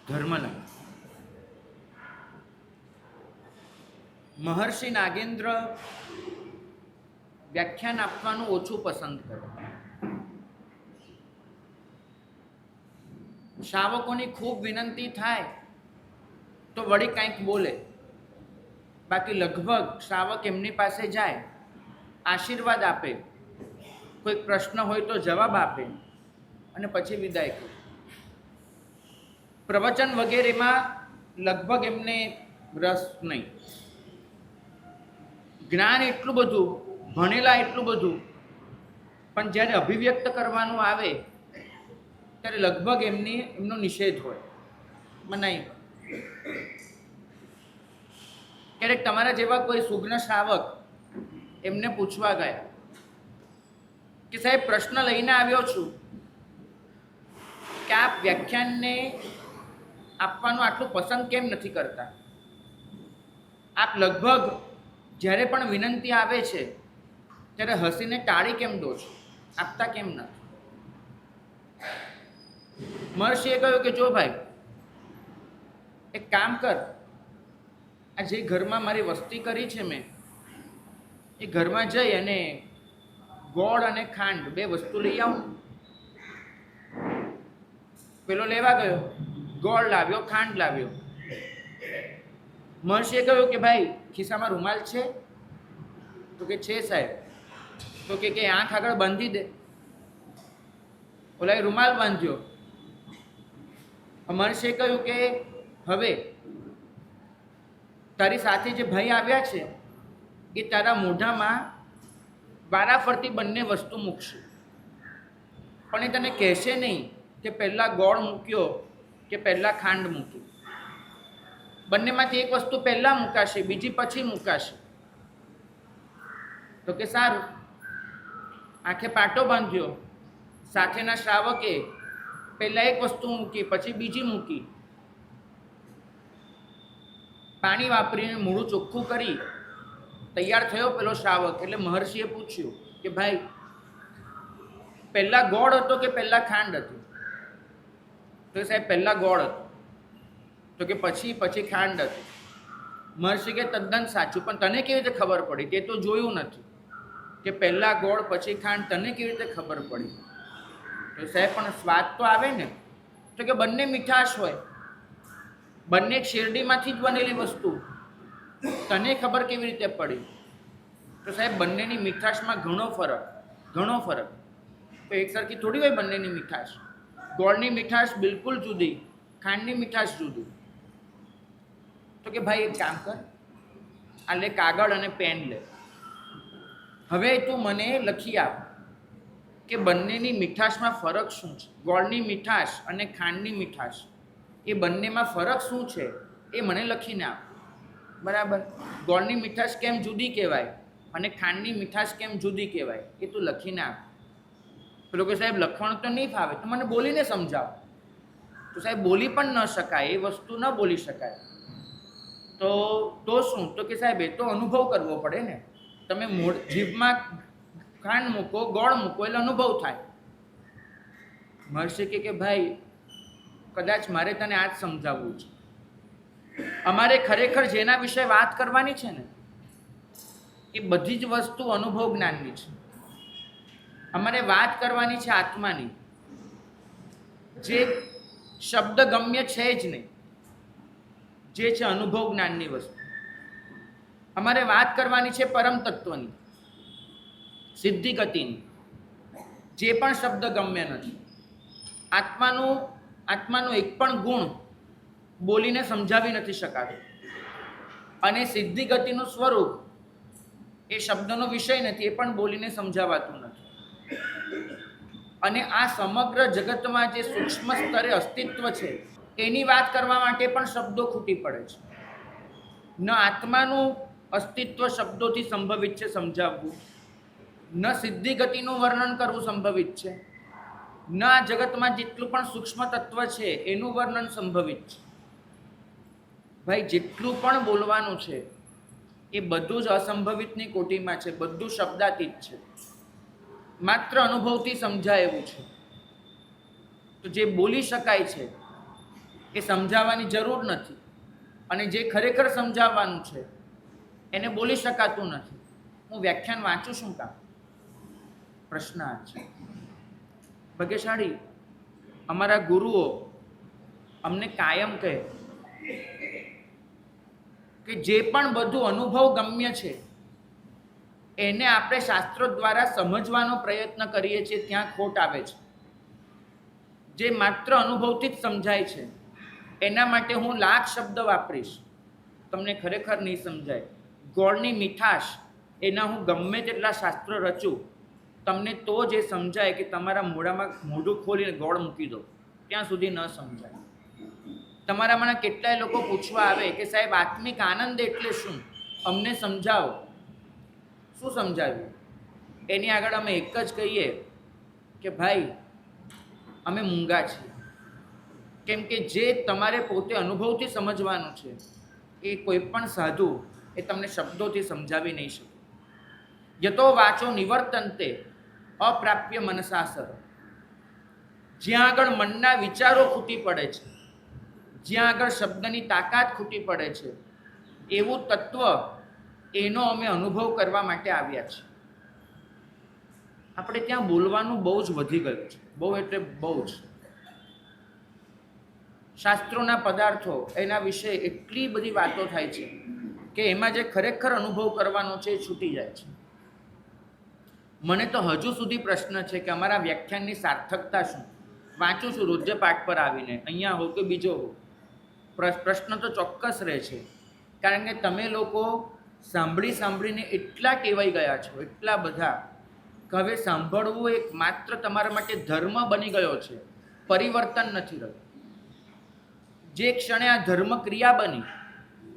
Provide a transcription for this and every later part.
ધર્મના મહર્ષિ નાગેન્દ્ર વ્યાખ્યાન આપવાનું ઓછું પસંદ કરે. શ્રાવકોની ખૂબ વિનંતી થાય તો વળી કંઈક બોલે, બાકી લગભગ શ્રાવક એમની પાસે જાય, આશીર્વાદ આપે, કોઈક પ્રશ્ન હોય તો જવાબ આપે અને પછી વિદાય કરે. પ્રવચન વગેરેમાં લગભગ એમને રસ નહીં. જ્ઞાન એટલું બધું, ભણેલા એટલું બધું, પણ જ્યારે અભિવ્યક્ત કરવાનું આવે ત્યારે લગભગ એમનો નિષેધ હોય, મનાઈ હોય. ક્યારેક તમારા જેવા કોઈ સુગ્ન શ્રાવક એમને પૂછવા ગયા કે સાહેબ, પ્રશ્ન લઈને આવ્યો છું કે આપ વ્યાખ્યાનને આપવાનું આટલું પસંદ કેમ નથી કરતા? આપ લગભગ જ્યારે પણ વિનંતી આવે છે ત્યારે હસીને ટાળી કેમ દો છો, આપતા કેમ નથી? મહર્ષિએ કહ્યું કે જો ભાઈ, એક કામ કર, આ જે ઘરમાં મારી વસ્તી કરી છે મેં, એ ઘરમાં જઈ અને ગોળ અને ખાંડ બે વસ્તુ લઈ આવું. પેલો લેવા ગયો, ગોળ લાવ્યો, ખાંડ લાવ્યો. મહર્ષિએ કહ્યું કે ભાઈ, ખિસ્સામાં રૂમાલ છે? તો કે છે સાહેબ. તો કે આંખ આગળ બાંધી દે. ઓલાએ રૂમાલ બાંધ્યો. મહર્ષિએ કહ્યું કે હવે તારી સાથે જે ભાઈ આવ્યા છે એ તારા મોઢામાં વારાફરતી બંને વસ્તુ મૂકશે, પણ એ તને કહેશે નહીં કે પહેલાં ગોળ મૂક્યો કે પહેલાં ખાંડ મૂકી. બંનેમાંથી એક વસ્તુ પહેલાં મૂકાશે, બીજી પછી મૂકાશે. તો કે સારું. આંખે પાટો બાંધ્યો. સાથેના શ્રાવકે પહેલાં એક વસ્તુ મૂકી, પછી બીજી મૂકી. પાણી વાપરીને મોઢું ચોખ્ખું કરી તૈયાર થયો પેલો શ્રાવક. એટલે મહર્ષિએ પૂછ્યું કે ભાઈ, પહેલાં ગોળ હતો કે પહેલાં ખાંડ હતી? તો સાહેબ પહેલાં ગોળ હતો. તો કે પછી ખાંડ હતી. મહર્ષિ કે તદ્દન સાચું, પણ તને કેવી રીતે ખબર પડી? તે તો જોયું નથી કે પહેલાં ગોળ પછી ખાંડ, તને કેવી રીતે ખબર પડી? તો સાહેબ પણ સ્વાદ તો આવે ને. તો કે બંને મીઠાશ હોય, બંને શેરડીમાંથી જ બનેલી વસ્તુ, તને ખબર કેવી રીતે પડી? તો સાહેબ બંનેની મીઠાશમાં ઘણો ફરક. તો એકસરખી થોડી હોય બંનેની મીઠાશ. ગોળની મીઠાશ બિલકુલ જુદી, ખાંડની મીઠાશ જુદી. તો કે ભાઈ એક કામ કર, આ લે કાગળ અને પેન લે. હવે તું મને લખી આપ કે બંનેની મીઠાશમાં ફરક શું છે. ગોળની મીઠાશ અને ખાંડની મીઠાશ, એ બંનેમાં ફરક શું છે એ મને લખીને આપ. બરાબર? ગોળની મીઠાશ કેમ જુદી કહેવાય અને ખાંડની મીઠાશ કેમ જુદી કહેવાય એ તું લખીને આપ. પેલો કે સાહેબ લખવાનું તો નહીં ફાવે, તો મને બોલીને સમજાવ. તો સાહેબ બોલી પણ ન શકાય, એ વસ્તુ ન બોલી શકાય. તો શું? તો કે સાહેબ એ તો અનુભવ કરવો પડે ને. તમે જીભમાં ખાંડ મૂકો, ગોળ મૂકો એટલે અનુભવ થાય. મહર્ષિ કે ભાઈ, કદાચ મારે તને આ જ સમજાવવું છે. અમારે ખરેખર જેના વિશે વાત કરવાની છે ને, એ બધી જ વસ્તુ અનુભવ જ્ઞાનની છે. અમારે વાત કરવાની છે આત્માની, જે શબ્દ ગમ્ય છે જ નહીં, જે છે અનુભવ જ્ઞાનની વસ્તુ. અમારે વાત કરવાની છે પરમ તત્વની, સિદ્ધિ ગતિની, જે પણ શબ્દ ગમ્ય નથી. આત્માનો એક પણ ગુણ બોલીને સમજાવી નથી શકાતો. અને સિદ્ધિ ગતિનું સ્વરૂપ એ શબ્દનો વિષય નથી, એ પણ બોલીને સમજાવાતું નથી. અને આ સમગ્ર જગતમાં જે સૂક્ષ્મ સ્તરે અસ્તિત્વ છે એની વાત કરવા માટે પણ શબ્દો ખૂટી પડે છે. ન આત્માનું અસ્તિત્વ શબ્દોથી સંભવિત છે સમજાવવું, ન સિદ્ધિ ગતિનું વર્ણન કરવું સંભવિત છે, ન આ જગતમાં જેટલું પણ સૂક્ષ્મ તત્વ છે એનું વર્ણન સંભવિત છે. ભાઈ, જેટલું પણ બોલવાનું છે એ બધું જ અસંભવિતની કોટીમાં છે, બધું શબ્દાતીત છે, માત્ર અનુભવથી સમજાય એવું છે. તો જે બોલી શકાય છે એ સમજાવવાની જરૂર નથી, અને જે ખરેખર સમજાવવાનું છે એને બોલી શકાતું નથી. હું વ્યાખ્યાન વાંચું શું કામ? પ્રશ્ન આ છે. ભાગ્યશાળી અમારા ગુરુઓ અમને કાયમ કહે કે જે પણ બધું અનુભવ ગમ્ય છે એને આપણે શાસ્ત્રો દ્વારા સમજવાનો પ્રયત્ન કરીએ છીએ, ત્યાં ખોટ આવે છે. જે માત્ર અનુભવથી જ સમજાય છે એના માટે હું લાખ શબ્દ વાપરીશ, તમને ખરેખર નહીં સમજાય. ગોળની મીઠાશ એના હું ગમે તેટલા શાસ્ત્ર રચું, તમને તો જ એ સમજાય કે તમારા મોઢામાં મોઢું ખોલીને ગોળ મૂકી દો, ત્યાં સુધી ન સમજાય. તમારામાંના કેટલાય લોકો પૂછવા આવે કે સાહેબ આત્મિક આનંદ એટલે શું, અમને સમજાવો. શું સમજાવ્યું? એની આગળ અમે એક જ કહીએ કે ભાઈ અમે મૂંગા છીએ. કેમ કે જે તમારે પોતે અનુભવથી સમજવાનું છે એ કોઈ પણ સાધુ એ તમને શબ્દોથી સમજાવી નહીં શકે. યતો વાચો નિવર્તન્તે અપ્રાપ્ય મનસાસર. જ્યાં આગળ મનના વિચારો ખૂટી પડે છે, જ્યાં આગળ શબ્દની તાકાત ખૂટી પડે છે, એવું તત્વ એનો અમે અનુભવ કરવા માટે આવ્યા છીએ. આપણે ત્યાં બોલવાનું બહુ જ વધી ગયું છે, બહુ એટલે બહુ જ. શાસ્ત્રોના પદાર્થો એના વિશે એટલી બધી વાતો થાય છે કે એમાં જે ખરેખર અનુભવ કરવાનો છે એ છૂટી જાય છે. મને તો હજુ સુધી પ્રશ્ન છે કે અમારા વ્યાખ્યાનની સાર્થકતા શું? વાંચું છું રોજે પાઠ પર આવીને, અહીંયા હો કે બીજો હો, પ્રશ્ન તો ચોક્કસ રહે છે. કારણ કે તમે લોકો સાંભળીને એટલા ટેવાઈ ગયા છો, એટલા બધા, કે હવે સાંભળવું એક માત્ર તમારા માટે ધર્મ બની ગયો છે, પરિવર્તન નથી રહ્યું. જે ક્ષણે આ ધર્મ ક્રિયા બની,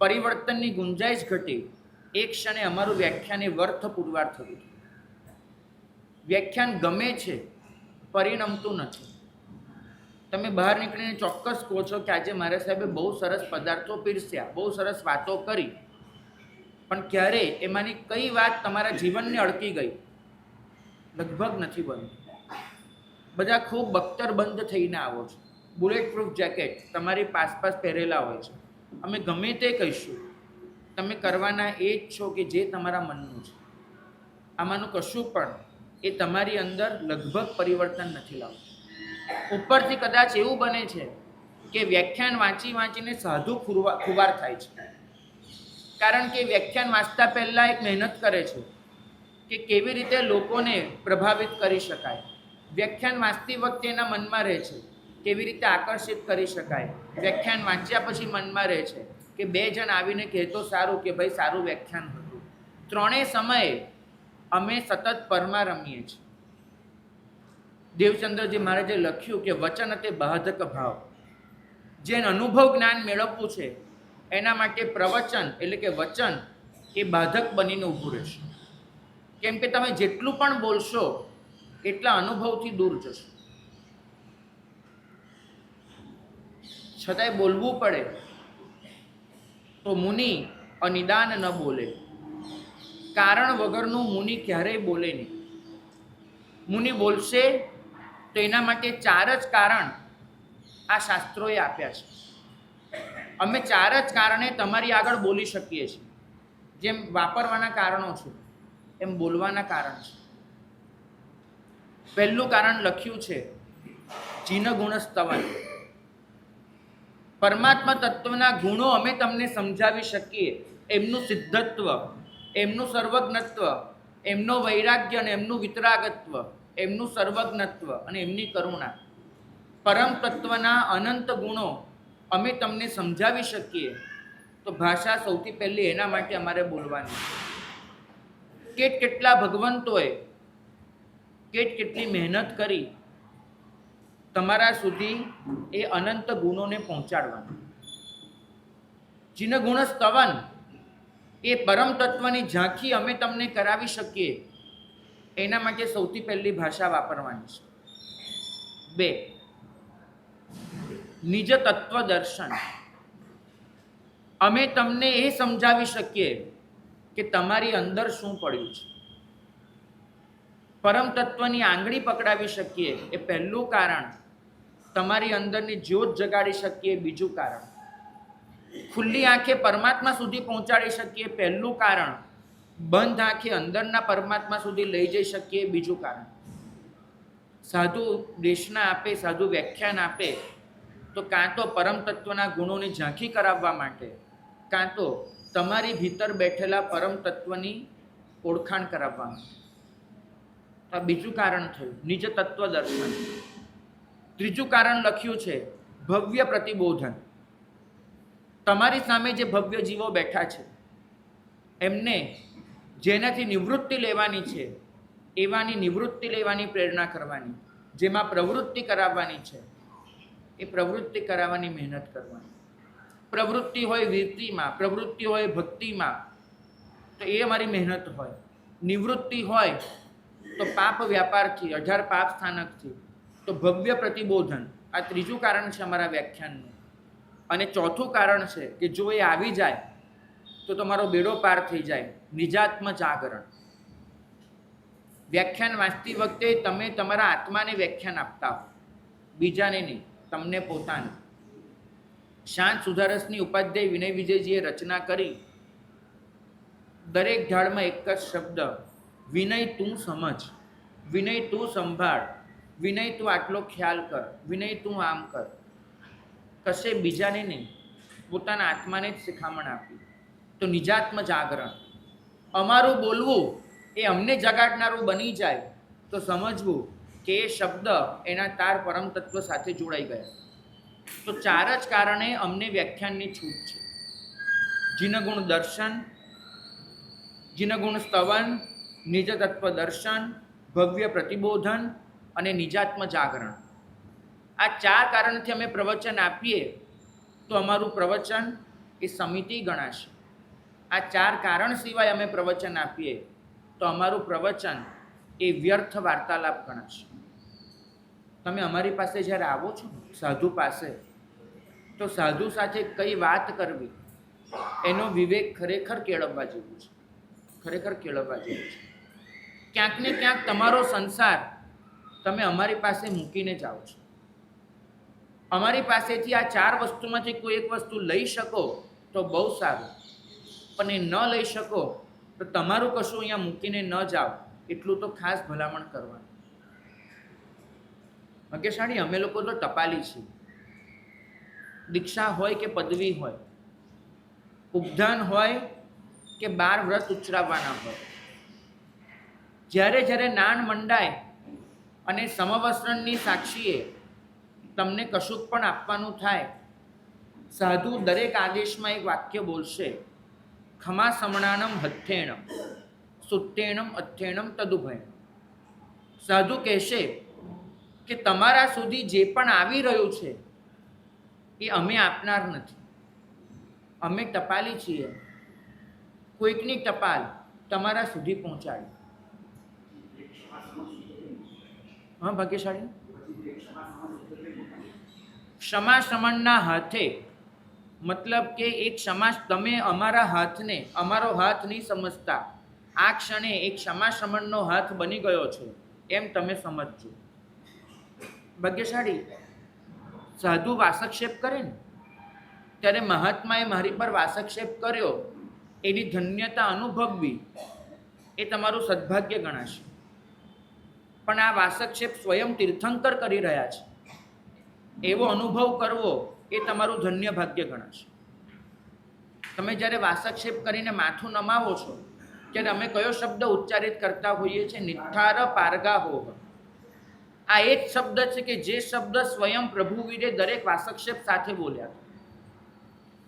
પરિવર્તનની ગુંજાઈશ ઘટી, એ ક્ષણે અમારું વ્યાખ્યાન એ વર્થ પુરવાર થયું. વ્યાખ્યાન ગમે છે, પરિણમતું નથી. તમે બહાર નીકળીને ચોક્કસ કહો છો કે આજે મારા સાહેબે બહુ સરસ પદાર્થો પીરસ્યા, બહુ સરસ વાતો કરી, પણ ક્યારે એમાંની કઈ વાત તમારા જીવનને અડકી ગઈ? લગભગ નથી બનતું. બધા ખૂબ બખ્તરબંધ થઈને આવો છો, બુલેટ પ્રૂફ જેકેટ તમારી પાસ પહેરેલા હોય છે. અમે ગમે તે કહીશું, તમે કરવાના એ જ છો કે જે તમારા મનનું છે. આમાંનું કશું પણ એ તમારી અંદર લગભગ પરિવર્તન નથી લાવતું. ઉપરથી કદાચ એવું બને છે કે વ્યાખ્યાન વાંચીને સાધુ ખુવાર થાય છે, કારણ કે વ્યાખ્યાન વાંચતા પહેલાં એક મહેનત કરે છે કે કેવી રીતે લોકોને પ્રભાવિત કરી શકાય. વ્યાખ્યાન વાંચતી વખતે એના મનમાં રહે છે કેવી રીતે આકર્ષિત કરી શકાય. વ્યાખ્યાન વાંચ્યા પછી મનમાં રહે છે કે 2 જણ આવીને કહેતો સારું કે ભાઈ સારું વ્યાખ્યાન હતું. ત્રણેય સમયે અમે સતત પરમાં રમીએ છીએ. દેવચંદ્રજી મહારાજે લખ્યું કે વચન તે બાધક ભાવ. જેને અનુભવ જ્ઞાન મેળવવું છે એના માટે પ્રવચન એટલે કે વચન એ બાધક બનીને ઊભું રહેશે. કેમ કે તમે જેટલું પણ બોલશો એટલા અનુભવથી દૂર જશો. છતાંય બોલવું પડે તો મુનિ અનિદાન ન બોલે. કારણ વગરનું મુનિ ક્યારેય બોલે નહીં. મુનિ બોલશે તો એના માટે 4 જ કારણ આ શાસ્ત્રોએ આપ્યા છે. અમે 4 જ કારણે તમારી આગળ બોલી શકીએ છીએ. જેમ વાપરવાના કારણો છે એમ બોલવાના કારણ છે. પહેલું કારણ લખ્યું છે જીન ગુણ સ્તવન. પરમાત્મા તત્વના ગુણો અમે તમને સમજાવી શકીએ, એમનું સિદ્ધત્વ, એમનું સર્વજ્ઞત્વ, એમનો વૈરાગ્ય અને એમનું વિતરાગત્વ, એમનું સર્વજ્ઞત્વ અને એમની કરુણા. પરમ તત્વના અનંત ગુણો અમે તમને સમજાવી શકીએ તો ભાષા સૌથી પહેલી એના માટે અમારે બોલવાની. કેટલા ભગવંતોએ કેટલી મહેનત કરી તમારા સુધી એ અનંત ગુણોને પહોંચાડવાના. જીન ગુણ સ્તવન એ પરમ તત્વની ઝાંખી અમે તમને કરાવી શકીએ એના માટે સૌથી પહેલી ભાષા વાપરવાની છે. 2 નિજ તત્વ દર્શન. અમે તમને એ સમજાવી શકીએ કે તમારી અંદર શું પડ્યું છે. પરમ તત્વની આંગળી પકડાવી શકીએ એ પહેલું કારણ તમારી અંદરની જ્યોત જગાડી શકીએ બીજું કારણ, ખુલ્લી આંખે પરમાત્મા સુધી પહોંચાડી શકીએ પહેલું કારણ, બંધ આંખે અંદરના પરમાત્મા સુધી લઈ જઈ શકીએ બીજું કારણ. સાધુ દેશના આપે, સાધુ વ્યાખ્યાન આપે તો કાં તો પરમ તત્વના ગુણોની ઝાંખી કરાવવા માટે, કાં તો તમારી ભીતર બેઠેલા પરમ તત્વની ઓળખાણ કરાવવા માટે. આ બીજું કારણ થયું, નિજ તત્વ દર્શન. ત્રીજું કારણ લખ્યું છે ભવ્ય પ્રતિબોધન. તમારી સામે જે ભવ્ય જીવો બેઠા છે એમને જેનાથી નિવૃત્તિ લેવાની છે એવાની નિવૃત્તિ લેવાની પ્રેરણા કરવાની, જેમાં પ્રવૃત્તિ કરાવવાની છે એ પ્રવૃત્તિ કરાવવાની મહેનત કરવાની. પ્રવૃત્તિ હોય વીરતીમાં, પ્રવૃત્તિ હોય ભક્તિમાં, તો એ અમારી મહેનત હોય. નિવૃત્તિ હોય તો પાપ વ્યાપારથી, 18 પાપ સ્થાનકથી, તો ભવ્ય પ્રતિબોધન. આ ત્રીજું કારણ છે અમારા વ્યાખ્યાનનું. અને ચોથું કારણ છે કે જો એ આવી જાય તો તમારો બેડો પાર થઈ જાય, નિજાત્મ જાગરણ. વ્યાખ્યાન વાંચતી વખતે તમે તમારા આત્માને વ્યાખ્યાન આપતા હો, બીજાને નહીં, તમને પોતાને. શાંત સુધારસની ઉપાધ્યાય વિનય વિજયજીએ રચના કરી. દરેક ઢાળમાં એક જ શબ્દ, વિનય તું સમજ, વિનય તું સંભાળ, વિનય તું આટલો ખ્યાલ કર, વિનય તું આમ કર. કશે બીજાને નહીં, પોતાના આત્માને જ શિખામણ આપી. તો નિજાત્મ જાગરણ. અમારું બોલવું એ અમને જગાડનારું બની જાય તો સમજવું કે એ શબ્દ એના તાર પરમ તત્વ સાથે જોડાઈ ગયા. તો 4 જ કારણે અમને વ્યાખ્યાનની છૂટ છે. જીનગુણ દર્શન, જીનગુણ સ્તવન, નિજ તત્વ દર્શન, ભવ્ય પ્રતિબોધન અને નિજાત્મ જાગરણ. આ 4 કારણથી અમે પ્રવચન આપીએ તો અમારું પ્રવચન એ સમિતિ ગણાશે. આ 4 કારણ સિવાય અમે પ્રવચન આપીએ તો અમારું પ્રવચન એ વ્યર્થ વાર્તાલાપ ગણાશે. તમે અમારી પાસે જ્યારે આવો છો સાધુ પાસે, તો સાધુ સાથે કઈ વાત કરવી એનો વિવેક ખરેખર કેળવવા જેવું છે, ખરેખર કેળવવા જેવું છે. ક્યાંક ને ક્યાંક તમારો સંસાર તમે અમારી પાસે મૂકીને જાઓ છો. અમારી પાસેથી આ 4 વસ્તુમાંથી કોઈ એક વસ્તુ લઈ શકો તો બહુ સારું, પણ એ ન લઈ શકો તો તમારું કશું અહીંયા મૂકીને ન જાઓ એટલું તો ખાસ ભલામણ કરવાનું. ભાગ્યશાળી અમે લોકો તો ટપાલી છીએ. દીક્ષા હોય કે પદવી હોય, ઉપધાન હોય કે 12 વ્રત ઉચ્ચરાવવાના હોય, જ્યારે જ્યારે નાણ મંડાય અને સમવસ્ત્રણની સાક્ષીએ તમને કશુંક પણ આપવાનું થાય, સાધુ દરેક આદેશમાં એક વાક્ય બોલશે, ખમા સમણાનમ હથ્થેણમ સુત્તેણમ અથ્થેણમ તદુભયમ. સાધુ કહેશે કે તમારા સુધી જે પણ આવી રહ્યું છે એ અમે આપનાર નથી, અમે ટપાલી છીએ, કોઈકની ટપાલ તમારા સુધી પહોંચાડી. હા ભાગ્યશાળી, ક્ષમા શમનના હાથે, મતલબ કે એક ક્ષમા, તમે અમારા હાથને, અમારો હાથ નહીં સમજતા, આ ક્ષણે એક ક્ષમા શમનનો હાથ બની ગયો છે એમ તમે સમજજો. ભાગ્યશાળી, સાધુ વાસક્ષેપ કરે ને ત્યારે મહાત્માએ મારી પર વાસક્ષેપ કર્યો એની ધન્યતા અનુભવવી એ તમારું સદભાગ્ય ગણાશે. પણ આ વાસક્ષેપ સ્વયં તીર્થંકર કરી રહ્યા છે એવો અનુભવ કરવો એ તમારું ધન્ય ભાગ્ય ગણાશે. તમે જ્યારે વાસક્ષેપ કરીને માથું નમાવો છો ત્યારે અમે કયો શબ્દ ઉચ્ચારિત કરતા હોઈએ છીએ? નિઠ્ઠાર પારગા હોવ. આ એ જ શબ્દ છે કે જે શબ્દ સ્વયં પ્રભુવીરે દરેક વાસક્ષેપ સાથે બોલ્યા.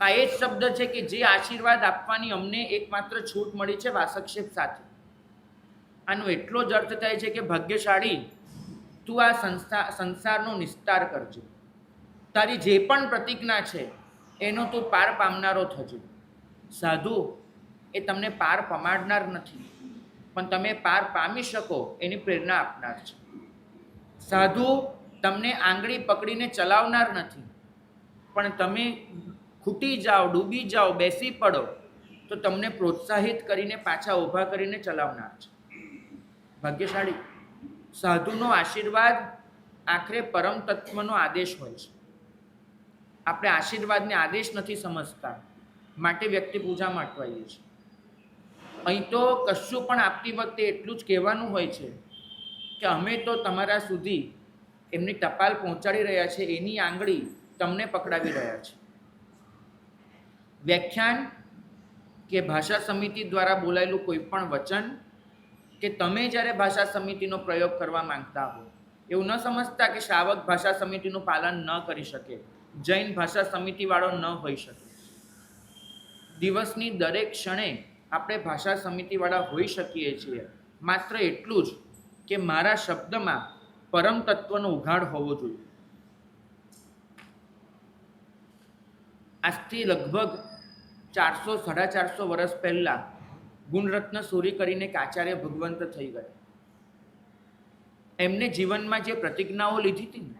આ એ જ શબ્દ છે કે જે આશીર્વાદ આપવાની અમને એકમાત્ર છૂટ મળી છે વાસક્ષેપ સાથે. આનો એટલો જ અર્થ થાય છે કે ભાગ્યશાળી, તું આ સંસારનો નિસ્તાર કરજો. તારી જે પણ પ્રતિજ્ઞા છે એનો તું પાર પામનારો થજો. સાધુ એ તમને પાર પમાડનાર નથી, પણ તમે પાર પામી શકો એની પ્રેરણા આપનાર છે. સાધુ તમને આંગળી પકડીને ચલાવનાર નથી, પણ તમે ખૂટી જાઓ, ડૂબી જાઓ, બેસી પડો તો તમને પ્રોત્સાહિત કરીને પાછા ઊભા કરીને ચલાવનાર છે. ભાગ્યશાળી, સાધુનો આશીર્વાદ આખરે પરમ તત્વનો આદેશ હોય છે. આપણે આશીર્વાદને આદેશ નથી સમજતા, માટે વ્યક્તિ પૂજામાં અટવાઈએ છીએ. અહીં તો કશું પણ આપતી વખતે એટલું જ કહેવાનું હોય છે કે અમે તો તમારા સુધી એમની ટપાલ પહોંચાડી રહ્યા છે, એની આંગળી તમને પકડાવી રહ્યા છે. વ્યાખ્યાન કે ભાષા સમિતિ દ્વારા બોલાયેલું કોઈ પણ વચન કે તમે જ્યારે ભાષા સમિતિનો પ્રયોગ કરવા માંગતા હો, એવું ન સમજતા કે શ્રાવક ભાષા સમિતિનું પાલન ન કરી શકે, જૈન ભાષા સમિતિવાળો ન હોઈ શકે. દિવસની દરેક ક્ષણે આપણે ભાષા સમિતિવાળા હોઈ શકીએ છીએ, માત્ર એટલું જ કે મારા શબ્દમાં પરમ તત્વનો ઉઘાડ હોવો જોઈએ. આજથી લગભગ 400-450 વર્ષ પહેલાં ગુણરત્ન સૂરી કરીને એક આચાર્ય ભગવંત થઈ ગયા. એમને જીવનમાં જે પ્રતિજ્ઞાઓ લીધી હતી ને,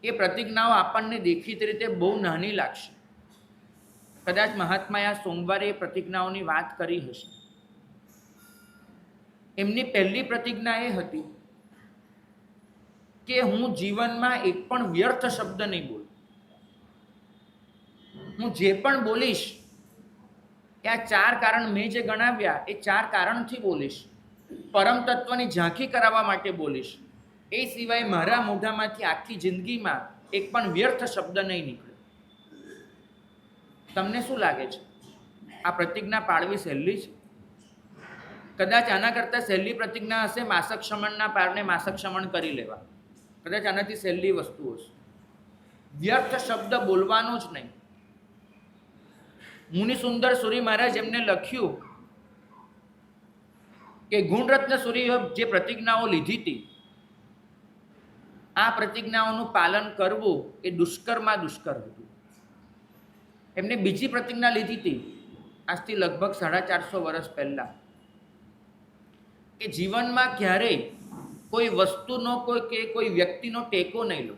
એ પ્રતિજ્ઞાઓ આપણને દેખીતી રીતે બહુ નાની લાગશે. કદાચ મહાત્માએ આ સોમવારે એ પ્રતિજ્ઞાઓની વાત કરી હશે. એમની પહેલી પ્રતિજ્ઞા એ હતી કે હું જીવનમાં એક પણ વ્યર્થ શબ્દ નહીં બોલું. હું જે પણ બોલીશ એ આ 4 કારણ મેં જે ગણાવ્યા એ 4 કારણથી બોલીશ. પરમ તત્વની ઝાંખી કરાવવા માટે બોલીશ. એ સિવાય મારા મોઢામાંથી આખી જિંદગીમાં એક પણ વ્યર્થ શબ્દ નહીં નીકળે. તમને શું લાગે છે, આ પ્રતિજ્ઞા પાળવી સહેલી છે? કદાચ આના કરતાં સહેલી પ્રતિજ્ઞા હશે માસક ક્ષમણના પારને માસક ક્ષમણ કરી લેવા. કદાચ આનાથી સહેલી વસ્તુ હશે. વ્યર્થ શબ્દ બોલવાનો જ નહીં. મુનિસુંદર સુરી મહારાજ એમને લખ્યું કે ગુણરત્ન સુરીએ જે પ્રતિજ્ઞાઓ લીધી હતી, આ પ્રતિજ્ઞાઓનું પાલન કરવું એ દુષ્કરમાં દુષ્કર હતું. એમને બીજી પ્રતિજ્ઞા લીધી હતી આજથી લગભગ 450 વર્ષ પહેલાં, કે જીવનમાં ક્યારેય કોઈ વસ્તુનો કોઈ વ્યક્તિનો ટેકો નહીં લો.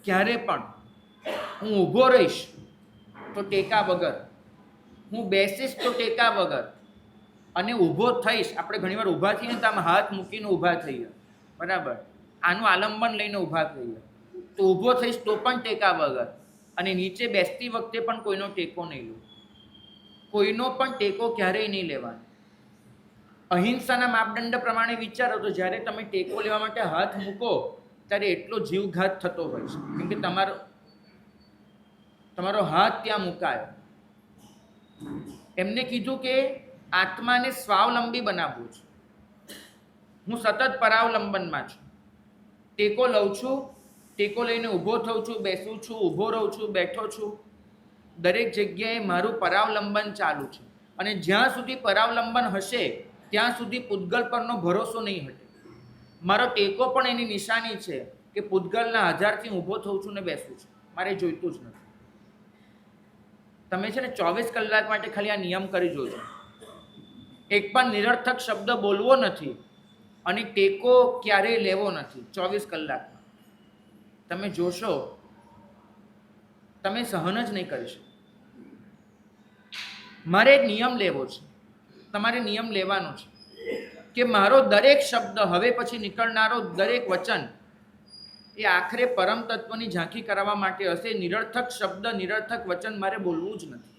ક્યારે પણ હું ઊભો રહીશ તો ટેકા વગર, હું બેસીશ તો ટેકા વગર, અને ઊભો થઈશ, આપણે ઘણીવાર ઊભા થઈએ તો આમ હાથ મૂકીને ઊભા થઈએ, બરાબર, આનું આલંબન લઈને ઊભા થઈએ, તો ઊભો થઈશ તો પણ ટેકા વગર, અને નીચે બેસતી વખતે પણ કોઈનો ટેકો નહીં લો. કોઈનો પણ ટેકો ક્યારેય નહીં લેવાનો. અહિંસાના માપદંડ પ્રમાણે વિચારો તો જ્યારે તમે ટેકો લેવા માટે હાથ મૂકો ત્યારે એટલો જીવઘાત થતો હોય છે, કેમ કે તમારો હાથ ત્યાં મુકાયો. એમને કીધું કે આત્માને સ્વાવલંબી બનાવવું છે. હું સતત પરાવલંબનમાં છું. ટેકો લઉં છું, ટેકો લઈને ઊભો થઉં છું, બેસું છું, ઊભો રહું છું, બેઠો છું. દરેક જગ્યાએ મારું પરાવલંબન ચાલુ છે. અને જ્યાં સુધી પરાવલંબન હશે ત્યાં સુધી પૂતગલ પરનો ભરોસો નહીં હટે. મારો ટેકો પણ એની નિશાની છે કે પૂતગલના આધારથી ઊભો થઉં છું ને બેસું છું. મારે જોઈતું જ નથી. તમે છે ને 24 કલાક માટે ખાલી આ નિયમ કરી જોજો. એક પણ નિરર્થક શબ્દ બોલવો નથી અને ટેકો ક્યારેય લેવો નથી 24 કલાકમાં. તમે જોશો તમે સહન જ નહીં કરી શકો. મારે નિયમ લેવો છે, તમારે નિયમ લેવાનો છે કે મારો દરેક શબ્દ, હવે પછી નીકળનારો દરેક વચન એ આખરે પરમ તત્વની ઝાંખી કરાવવા માટે હશે. નિરર્થક શબ્દ, નિરર્થક વચન મારે બોલવું જ નથી.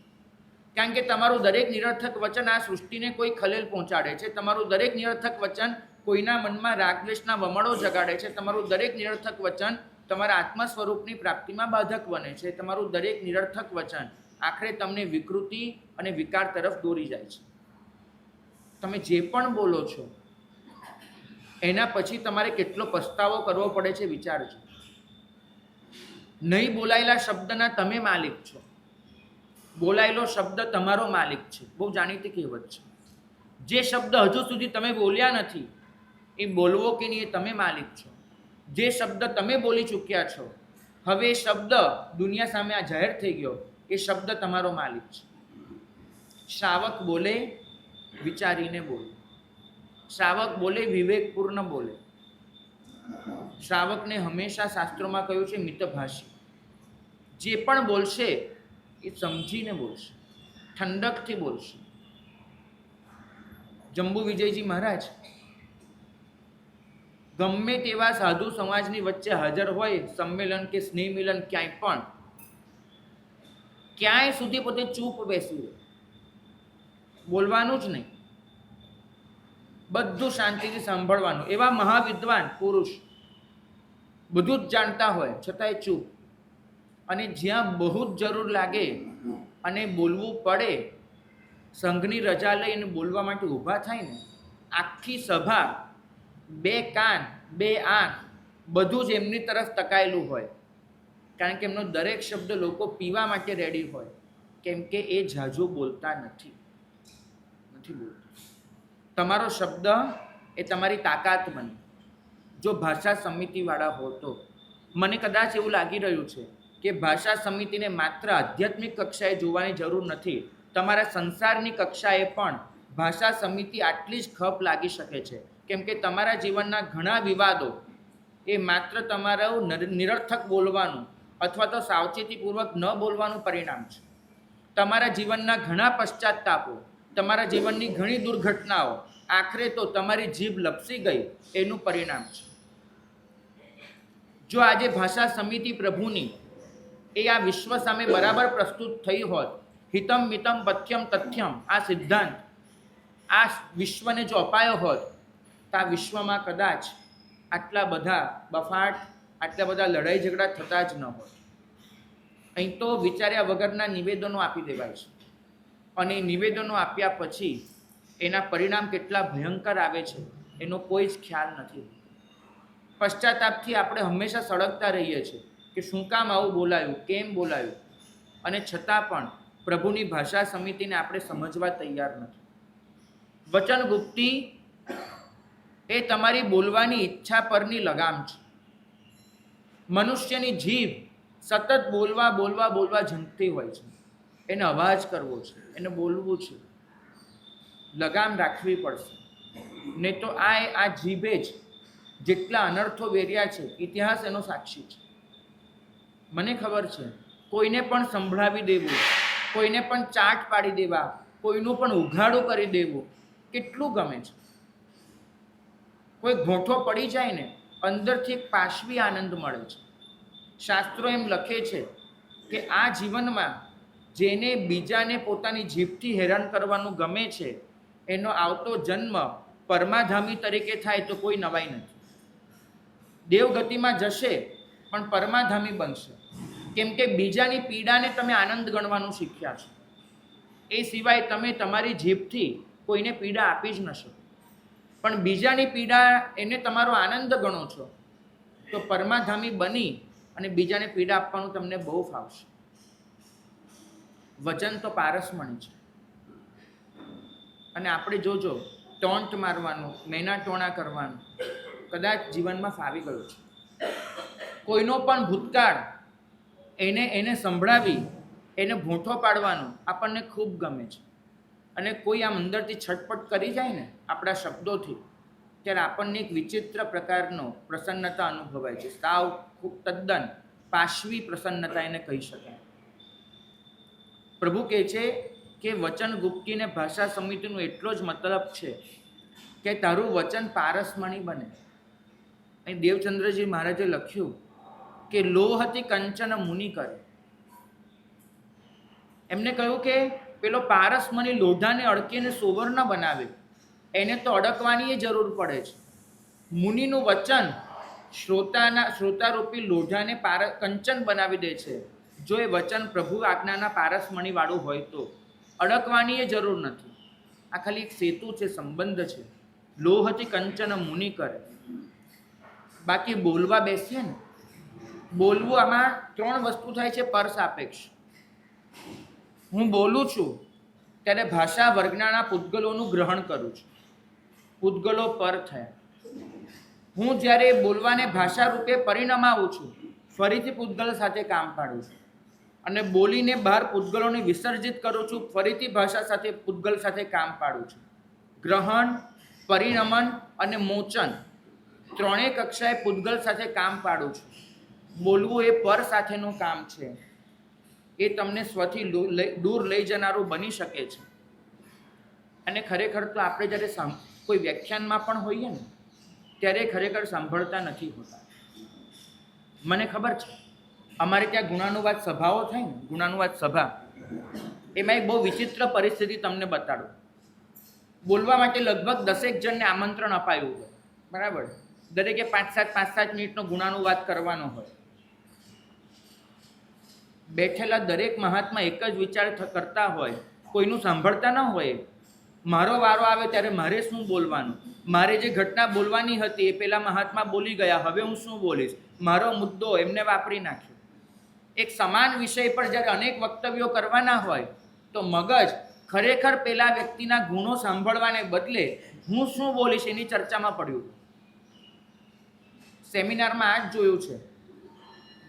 કારણ કે તમારું દરેક નિરર્થક વચન આ સૃષ્ટિને કોઈ ખલેલ પહોંચાડે છે. તમારું દરેક નિરર્થક વચન કોઈના મનમાં રાગદ્વેષના વમળો જગાડે છે. તમારું દરેક નિરર્થક વચન તમારા આત્મા સ્વરૂપની પ્રાપ્તિમાં બાધક બને છે. તમારું દરેક નિરર્થક વચન આખરે તમને વિકૃતિ અને વિકાર તરફ દોરી જાય છે. તમે જે પણ બોલો છો એના પછી તમારે કેટલો પસ્તાવો કરવો પડે છે વિચારજો. નહીં બોલાયેલા શબ્દના તમે માલિક છો. બોલાયેલો શબ્દ તમારો માલિક છે. બહુ જાણીતી કહેવત છે. જે શબ્દ હજુ સુધી તમે બોલ્યા નથી એ બોલવો કે નહીં એ તમે માલિક છો. જે શબ્દ તમે બોલી ચૂક્યા છો, હવે એ શબ્દ દુનિયા સામે આ જાહેર થઈ ગયો, એ શબ્દ તમારો માલિક છે. શ્રાવક બોલે વિચારીને બોલે. શ્રાવક બોલે વિવેકપૂર્ણ બોલે. શ્રાવકને હંમેશા શાસ્ત્રોમાં કહ્યું છે મિતભાષી. જે પણ બોલશે એ સમજીને બોલશે, ઠંડકથી બોલશે. જંબુ વિજયજી મહારાજ ગમે તેવા સાધુ સમાજની વચ્ચે હાજર હોય, સંમેલન કે સ્નેહ મિલન ક્યાંય પણ, ક્યાંય સુધી પોતે ચૂપ બેસી રહે, બોલવાનું જ નહીં, બધું શાંતિથી સાંભળવાનું. એવા મહાવિદ્વાન પુરુષ બધું જ જાણતા હોય છતાંય ચૂપ. અને જ્યાં બહુ જ જરૂર લાગે અને બોલવું પડે, સંઘની રજા લઈને બોલવા માટે ઊભા થાય ને, આખી સભા, બે કાન બે આંખ બધું જ એમની તરફ તકાયેલું હોય. કારણ કે એમનો દરેક શબ્દ લોકો પીવા માટે રેડી હોય, કેમ કે એ ઝાઝું બોલતા નથી બોલતા. તમારો શબ્દ એ તમારી તાકાત બને જો ભાષા સમિતિવાળા હો તો. મને કદાચ એવું લાગી રહ્યું છે કે ભાષા સમિતિને માત્ર આધ્યાત્મિક કક્ષાએ જોવાની જરૂર નથી, તમારા સંસારની કક્ષાએ પણ ભાષા સમિતિ આટલી જ ખપ લાગી શકે છે. કેમ કે તમારા જીવનના ઘણા વિવાદો એ માત્ર તમારું નિરર્થક બોલવાનું અથવા તો સાવચેતીપૂર્વક ન બોલવાનું પરિણામ છે. તમારા જીવનના ઘણા પશ્ચાતાપો, તમારા જીવનની ઘણી દુર્ઘટનાઓ આખરે તો તમારી જીભ લપસી ગઈ એનું પરિણામ છે. જો આજે ભાષા સમિતિ પ્રભુની એ આ વિશ્વ સામે બરાબર પ્રસ્તુત થઈ હોત, હિતમ મિતમ પથ્યમ તથ્યમ આ સિદ્ધાંત આ વિશ્વને જો અપાયો હોત, તો આ વિશ્વમાં કદાચ આટલા બધા બફાટ, આટલા બધા લડાઈ ઝઘડા થતા જ ન હોત. અહીં તો વિચાર્યા વગરના નિવેદનો આપી દેવાય છે, અને નિવેદનો આપ્યા પછી એના પરિણામ કેટલા ભયંકર આવે છે એનો કોઈ જ ખ્યાલ નથી. પશ્ચાતાપથી આપણે હંમેશા સળગતા રહીએ છીએ કે શું કામ આવું બોલાયું, કેમ બોલાયું, અને છતાં પણ પ્રભુની ભાષા સમિતિને આપણે સમજવા તૈયાર નથી. વચન ગુપ્તિ એ તમારી બોલવાની ઈચ્છા પરની લગામ છે. મનુષ્યની જીભ સતત બોલવા ઝંખતી હોય છે. એને અવાજ કરવો છે, એને બોલવું છે, લગામ રાખવી પડશે. નહીં તો આ જીભે જ જેટલા અનર્થો વેર્યા છે, ઇતિહાસ એનો સાક્ષી છે. મને ખબર છે, કોઈને પણ સંભળાવી દેવું, કોઈને પણ ચાટ પાડી દેવા, કોઈનું પણ ઉઘાડું કરી દેવું કેટલું ગમે છે. કોઈ ઘોંઠો પડી જાય ને, અંદરથી એક પાશવી આનંદ મળે છે. શાસ્ત્રો એમ લખે છે કે આ જીવનમાં જેને બીજાને પોતાની જીભથી હેરાન કરવાનું ગમે છે, એનો આવતો જન્મ પરમાધામી તરીકે થાય તો કોઈ નવાઈ નથી. દેવગતિમાં જશે પણ પરમાધામી બનશે, કેમ કે બીજાની પીડાને તમે આનંદ ગણવાનું શીખ્યા છો. એ સિવાય તમે તમારી જીભથી કોઈને પીડા આપી જ ન શકો, પણ બીજાની પીડા એને તમારો આનંદ ગણો છો, તો પરમાધામી બની અને બીજાને પીડા આપવાનું તમને બહુ ફાવશે. વચન તો પારસમણી છે, અને આપણે જોજો ટોન્ટ મારવાનું, મેના ટોણા કરવાનું કદાચ જીવનમાં ફાવી ગયું છે. કોઈનો પણ ભૂતકાળ એને સંભળાવી એને ભૂંઠો પાડવાનું આપણને ખૂબ ગમે છે. અને કોઈ આમ અંદરથી છટપટ કરી જાય ને આપણા શબ્દોથી, ત્યારે આપણને એક વિચિત્ર પ્રકારનો પ્રસન્નતા અનુભવાય છે. સાવ ખૂબ તદ્દન પાશવી પ્રસન્નતા એને કહી શકાય. પ્રભુ કહે છે કે વચન ગુપ્તીને ભાષા સમિતિનો એટલો જ મતલબ છે કે તારું વચન પારસમણી બને. અહીં દેવચંદ્રજી મહારાજે લખ્યું કે લોહથી કંચન મુનિ કરે. એમને કહ્યું કે પેલો પારસમણી લોઢાને અડકીને સોવર્ણ બનાવે, એને તો અડકવાની જરૂર પડે છે. મુનિનું વચન શ્રોતારૂપી લોઢાને કંચન બનાવી દે છે. જો એ વચન પ્રભુ આજ્ઞાના પારસમણી વાળું હોય તો અડકવાની જરૂર નથી. આ ખાલી એક સેતુ છે, સંબંધ છે. લોહથી કંચન મુનિ કરે. બાકી બોલવા બેસીએ ને, બોલવું આમાં 3 વસ્તુ થાય છે પર સાપેક્ષ. હું બોલું છું ત્યારે ભાષા વર્ગના પૂતગલોનું ગ્રહણ કરું છું, પૂતગલો પર થયા. હું જ્યારે બોલવાને ભાષા રૂપે પરિણમાવું છું, ફરીથી પૂતગલ સાથે કામ પાડું છું, અને બોલીને બહાર પૂતગલોને વિસર્જિત કરું છું, ફરીથી ભાષા સાથે પૂતગલ સાથે કામ પાડું છું. ગ્રહણ, પરિણમન અને મોચન 3 કક્ષાએ પૂતગલ સાથે કામ પાડું છું. બોલવું એ પર સાથેનું કામ છે. એ તમને સ્વથી દૂર લઈ જનારું બની શકે છે. અને ખરેખર તો આપણે જ્યારે કોઈ વ્યાખ્યાનમાં પણ હોઈએ ને, ત્યારે ખરેખર સાંભળતા નથી હોતા. મને ખબર છે, અમારે ત્યાં ગુણાનુવાદ સભાઓ થાય ને, ગુણાનુવાદ સભા, એમાં એક બહુ વિચિત્ર પરિસ્થિતિ તમને બતાડું. બોલવા માટે લગભગ 10 જણને આમંત્રણ અપાયું હોય, બરાબર? દરેકે 5-7 મિનિટનો ગુણાનુવાદ કરવાનો હોય. બેઠેલા દરેક મહાત્મા એક જ વિચાર કરતા હોય, કોઈનું સાંભળતા ન હોય. મારો વારો આવે ત્યારે મારે શું બોલવાનું, મારે જે ઘટના બોલવાની હતી એ પેલા મહાત્મા બોલી ગયા, હવે હું શું બોલીશ, મારો મુદ્દો એમને વાપરી નાખ્યો. એક સમાન વિષય પર જ્યારે અનેક વક્તવ્યો કરવાના હોય તો મગજ ખરેખર પેલા વ્યક્તિના ગુણો સાંભળવાને બદલે હું શું બોલીશ એની ચર્ચામાં પડ્યું. સેમિનારમાં આ જ જોયું છે.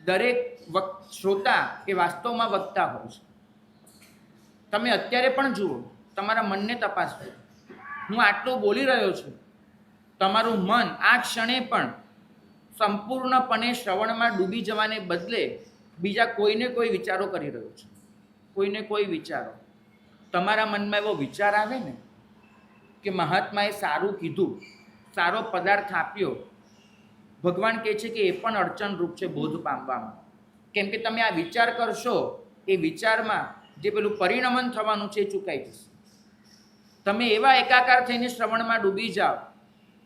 દરેક શ્રોતા એ વાસ્તવમાં વક્તા હોય છે. તમે અત્યારે પણ જુઓ, તમારા મનને તપાસો. હું આટલું બોલી રહ્યો છું, તમારું મન આ ક્ષણે પણ સંપૂર્ણપણે શ્રવણમાં ડૂબી જવાને બદલે બીજા કોઈને કોઈ વિચારો કરી રહ્યો છે. કોઈને કોઈ વિચારો. તમારા મનમાં એવો વિચાર આવે ને કે મહાત્માએ સારું કીધું, સારો પદાર્થ આપ્યો. ભગવાન કહે છે કે એ પણ અડચણરૂપ છે બોધ પામવામાં. કેમ કે તમે આ વિચાર કરશો, એ વિચારમાં જે પેલું પરિણમન થવાનું છે એ ચૂકાઈ જશે. તમે એવા એકાકાર થઈને શ્રવણમાં ડૂબી જાઓ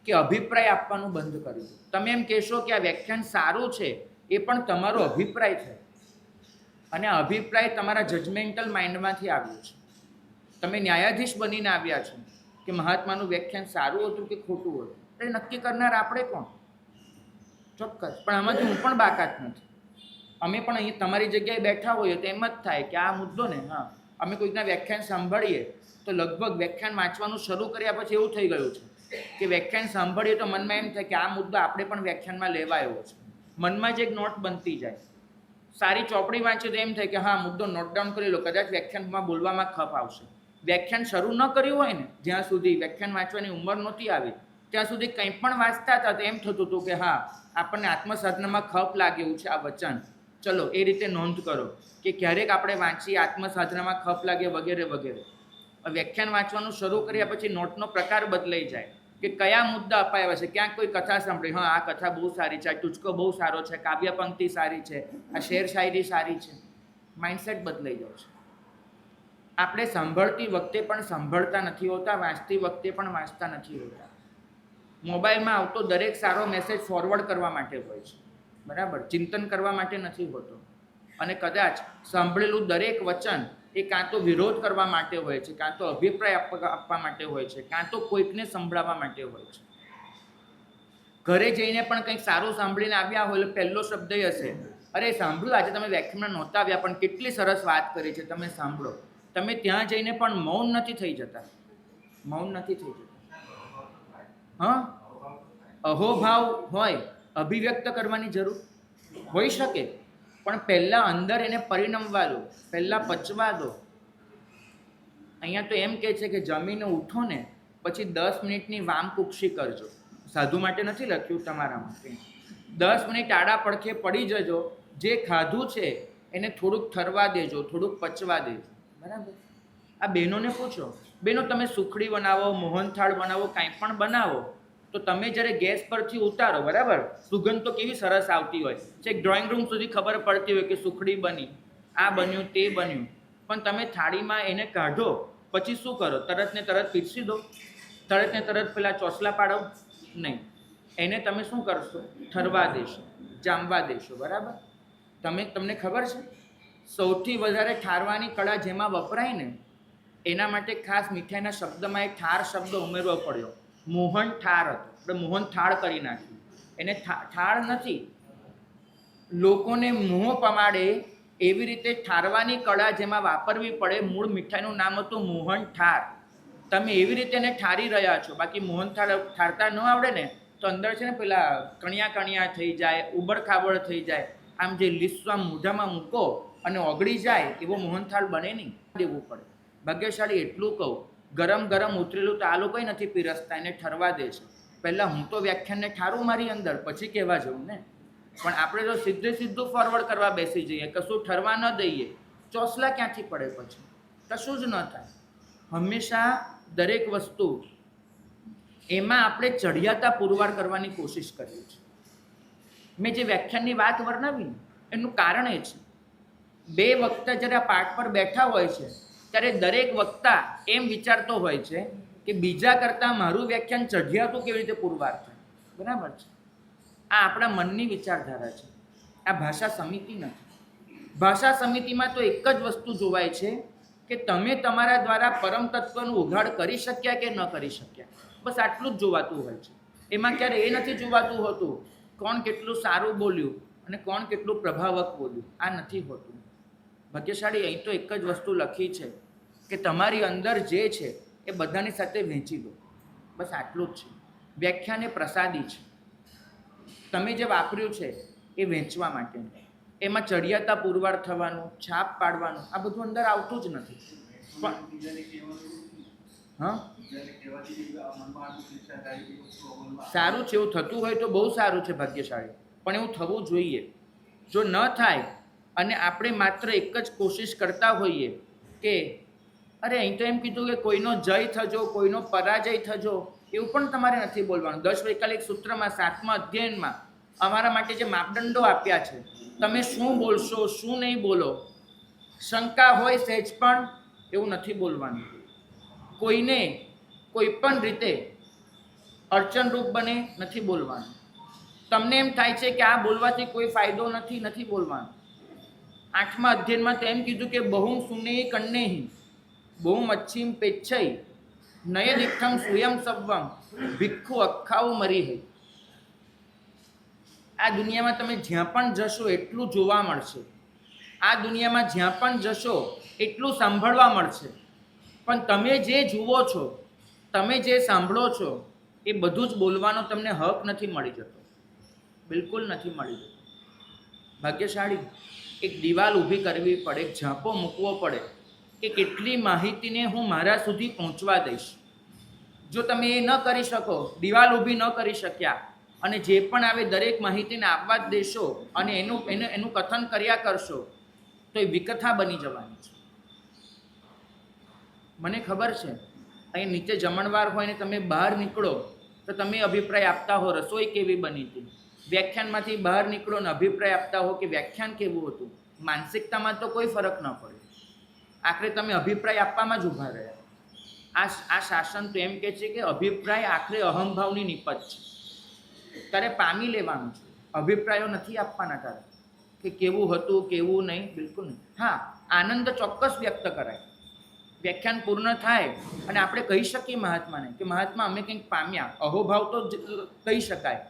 કે અભિપ્રાય આપવાનું બંધ કરી દો. તમે એમ કહેશો કે આ વ્યાખ્યાન સારું છે, એ પણ તમારો અભિપ્રાય છે, અને આ અભિપ્રાય તમારા જજમેન્ટલ માઇન્ડમાંથી આવ્યો છે. તમે ન્યાયાધીશ બનીને આવ્યા છો કે મહાત્માનું વ્યાખ્યાન સારું હતું કે ખોટું હતું. એ નક્કી કરનાર આપણે કોણ? ચોક્કસ. પણ આમાંથી હું પણ બાકાત નથી. અમે પણ અહીં તમારી જગ્યાએ બેઠા હોઈએ તો એમ જ થાય કે આ મુદ્દો ને, હા, અમે કોઈકના વ્યાખ્યાન સાંભળીએ તો લગભગ વ્યાખ્યાન વાંચવાનું શરૂ કર્યા પછી એવું થઈ ગયું છે કે વ્યાખ્યાન સાંભળીએ તો મનમાં એમ થાય કે આ મુદ્દો આપણે પણ વ્યાખ્યાનમાં લેવા આવ્યો છે. મનમાં જ એક નોટ બનતી જાય. સારી ચોપડી વાંચે તો એમ થાય કે હા, મુદ્દો નોટ ડાઉન કરી લો, કદાચ વ્યાખ્યાનમાં બોલવામાં ખપ આવશે. વ્યાખ્યાન શરૂ ન કર્યું હોય ને, જ્યાં સુધી વ્યાખ્યાન વાંચવાની ઉંમર નહોતી આવી ત્યાં સુધી કંઈ પણ વાંચતા હતા તો એમ થતું હતું કે હા, આપણને આત્મસાધનામાં ખપ લાગે એવું છે આ વચન, ચલો એ રીતે નોંધ કરો કે ક્યારેક આપણે વાંચીએ આત્મસાધનામાં ખપ લાગે વગેરે વગેરે. વ્યાખ્યાન વાંચવાનું શરૂ કર્યા પછી નોટનો પ્રકાર બદલાઈ જાય કે કયા મુદ્દા અપાયા છે. ક્યાંક કોઈ કથા સાંભળી, હા આ કથા બહુ સારી છે, આ ટૂચકો બહુ સારો છે, કાવ્ય પંક્તિ સારી છે, આ શેર શાયરી સારી છે. માઇન્ડસેટ બદલાઈ જાય છે. આપણે સાંભળતી વખતે પણ સાંભળતા નથી હોતા, વાંચતી વખતે પણ વાંચતા નથી હોતા. મોબાઈલમાં આવતો દરેક સારો મેસેજ ફોરવર્ડ કરવા માટે હોય છે, બરાબર? ચિંતન કરવા માટે નથી હોતો. અને કદાચ સાંભળેલું દરેક વચન એ કાં તો વિરોધ કરવા માટે હોય છે, કાં તો અભિપ્રાય આપવા માટે હોય છે, કાં તો કોઈકને સંભળાવવા માટે હોય છે. ઘરે જઈને પણ કંઈક સારું સાંભળીને આવ્યા હોય એટલે પહેલો શબ્દ હશે, અરે સાંભળ્યું, આજે તમે વ્યાખ્યાનમાં નહોતા આવ્યા પણ કેટલી સરસ વાત કરી છે, તમે સાંભળો. તમે ત્યાં જઈને પણ મૌન નથી થઈ જતા. મૌન નથી થઈ જતા. હા, અહોભાવ હોય, અભિવ્યક્ત કરવાની જરૂર હોઈ શકે, પણ પહેલાં અંદર એને પરિણમવા દો, પહેલાં પચવા દો. અહીંયા તો એમ કહે છે કે જમીને ઉઠો ને પછી 10 મિનિટની વામકુક્ષી કરજો. સાધુ માટે નથી લખ્યું, તમારા માટે. 10 મિનિટ આડા પડખે પડી જજો, જે ખાધું છે એને થોડુંક ઠરવા દેજો, થોડુંક પચવા દેજો, બરાબર? આ બહેનોને પૂછો, બહેનો તમે સુખડી બનાવો, મોહનથાળ બનાવો, કાંઈ પણ બનાવો તો તમે જ્યારે ગેસ પરથી ઉતારો, બરાબર, સુગંધ તો કેવી સરસ આવતી હોય છે, ડ્રોઈંગ રૂમ સુધી ખબર પડતી હોય કે સુખડી બની, આ બન્યું, તે બન્યું. પણ તમે થાળીમાં એને કાઢો પછી શું કરો? તરત ને તરત પીરસી દો? તરત ને તરત પેલા ચોસલા પાડો? નહીં. એને તમે શું કરશો? ઠરવા દેશો, જામવા દેશો, બરાબર? તમને ખબર છે સૌથી વધારે ઠારવાની કળા જેમાં વપરાય ને, એના માટે ખાસ મીઠાઈના શબ્દમાં એક ઠાર શબ્દ ઉમેરવો પડ્યો. મોહન ઠાર હતો, આપણે મોહન થાળ કરી નાખ્યું. એને ઠાળ નથી, લોકોને મોહ પમાડે એવી રીતે ઠારવાની કળા જેમાં વાપરવી પડે. મૂળ મીઠાઈનું નામ હતું મોહન ઠાર. તમે એવી રીતે એને ઠારી રહ્યા છો. બાકી મોહન ઠારતા ન આવડે ને તો અંદર છે ને પેલા કણિયા કણિયા થઈ જાય, ઉબડ ખાબડ થઈ જાય. આમ જે લીસવા મોઢામાં મૂકો અને ઓગળી જાય એવો મોહનથાળ બને નહીં, દેવું પડે. ભાગ્યશાળી એટલું કહું, ગરમ ગરમ ઉતરેલું તો આ લોકોય નથી પીરસતા, એને ઠરવા દે છે. પહેલાં હું તો વ્યાખ્યાનને ઠારું મારી અંદર, પછી કહેવા જવું ને. પણ આપણે તો સીધું ફોરવર્ડ કરવા બેસી જઈએ, કશું ઠરવા ન દઈએ, ચોસલા ક્યાંથી પડે? પછી કશું જ ન થાય. હંમેશા દરેક વસ્તુ એમાં આપણે ચઢિયાતા પુરવાર કરવાની કોશિશ કરીએ છીએ. મેં જે વ્યાખ્યાનની વાત વર્ણવી એનું કારણ એ છે, બે વક્તા જ્યારે આ પાઠ પર બેઠા હોય છે ત્યારે દરેક વક્તા એમ વિચારતો હોય છે કે બીજા કરતાં મારું વ્યાખ્યાન ચઢિયાતું કેવી રીતે પુરવાર થાય. બરાબર છે? આ આપણા મનની વિચારધારા છે. આ ભાષા સમિતિ નથી. ભાષા સમિતિમાં તો એક જ વસ્તુ જોવાય છે કે તમે તમારા દ્વારા પરમ તત્વનું ઉઘાડ કરી શક્યા કે ન કરી શક્યા. બસ આટલું જ જોવાતું હોય છે. એમાં ક્યારે એ નથી જોવાતું હોતું કોણ કેટલું સારું બોલ્યું અને કોણ કેટલું પ્રભાવક બોલ્યું. આ નથી હોતું. ભાગ્યશાળી અહીં તો એક જ વસ્તુ લખી છે કે તમારી અંદર જે છે એ બધાની સાથે વહેંચી દો. બસ આટલું જ છે. વ્યાખ્યાન એ પ્રસાદી છે. તમે જે વાપર્યું છે એ વહેંચવા માટે. એમાં ચડિયાતા પુરવાર થવાનું, છાપ પાડવાનું આ બધું અંદર આવતું જ નથી. હા, સારું છે. એવું થતું હોય તો બહુ સારું છે ભાગ્યશાળી, પણ એવું થવું જોઈએ. જો ન થાય અને આપણે માત્ર એક જ કોશિશ કરતા હોઈએ કે અરે અહીં તો એમ કીધું કે કોઈનો જય થજો, કોઈનો પરાજય થજો, એવું પણ તમારે નથી બોલવાનું. 10 વૈકલ્પિક સૂત્રમાં 7મા અધ્યયનમાં અમારા માટે જે માપદંડો આપ્યા છે, તમે શું બોલશો શું નહીં બોલો, શંકા હોય સહેજ પણ એવું નથી બોલવાનું. કોઈને કોઈ પણ રીતે અડચણરૂપ બને નથી બોલવાનું. તમને એમ થાય છે કે આ બોલવાથી કોઈ ફાયદો નથી બોલવાનું. 8મા અધ્યયનમાં તો એમ કીધું કે બહુમ સુનેહી કન્નેહી બહુમ અચ્છીમ પેચ્છઈ નય દીક્ષમ સુયમ સવ્વમ ભિક્ષુ અખાઉ મરી હૈ. આ દુનિયામાં તમે જ્યાં પણ જશો એટલું જોવા મળશે. આ દુનિયામાં જ્યાં પણ જશો એટલું સાંભળવા મળશે. પણ તમે જે જુઓ છો, તમે જે સાંભળો છો એ બધું જ બોલવાનો તમને હક નથી મળી જતો. બિલકુલ નથી મળી જતો. ભાગ્યશાળી એક દિવાલ ઊભી કરવી પડે, એક ઝાંપો મૂકવો પડે કે કેટલી માહિતીને હું મારા સુધી પહોંચવા દઈશ. જો તમે એ ન કરી શકો, દિવાલ ઊભી ન કરી શક્યા અને જે પણ આવે દરેક માહિતીને આપવા જ દેશો અને એનું કથન કર્યા કરશો તો એ વિકથા બની જવાની છે. મને ખબર છે અહીં નીચે જમણવાર હોય ને તમે બહાર નીકળો તો તમે અભિપ્રાય આપતા હો રસોઈ કેવી બની હતી, વ્યાખ્યાનમાંથી બહાર નીકળો ને અભિપ્રાય આપતા હો કે વ્યાખ્યાન કેવું હતું. માનસિકતામાં તો કોઈ ફરક ન પડે. આખરે તમે અભિપ્રાય આપવામાં જ ઊભા રહ્યા. આ શાસન તો એમ કહે છે કે અભિપ્રાય આખરે અહંભાવની નિપજ છે. તારે પામી લેવાનું છે. અભિપ્રાયો નથી આપવાના તારે કે કેવું હતું કેવું નહીં, બિલકુલ નહીં. હા, આનંદ ચોક્કસ વ્યક્ત કરાય. વ્યાખ્યાન પૂર્ણ થાય અને આપણે કહી શકીએ મહાત્માને કે મહાત્મા અમે કંઈક પામ્યા, અહોભાવ તો કહી શકાય.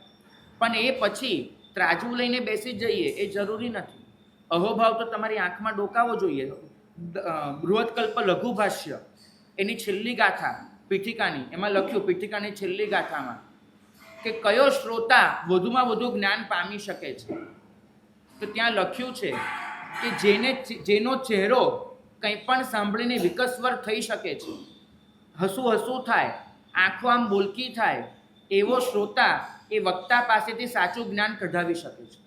પણ એ પછી ત્રાજવું લઈને બેસી જઈએ એ જરૂરી નથી. અહોભાવ તો તમારી આંખમાં ડોકાવો જોઈએ. બૃહત્કલ્પ લઘુભાષ્ય એની છેલ્લી ગાથા પીઠિકાની, એમાં લખ્યું પીઠિકાની છેલ્લી ગાથામાં કે કયો શ્રોતા વધુમાં વધુ જ્ઞાન પામી શકે છે. તો ત્યાં લખ્યું છે કે જેનો ચહેરો કંઈ પણ સાંભળીને વિકસ્વર થઈ શકે છે, હસું થાય, આંખો આમ બોલકી થાય, એવો શ્રોતા એ વક્તા પાસેથી સાચું જ્ઞાન કઢાવી શકે છે.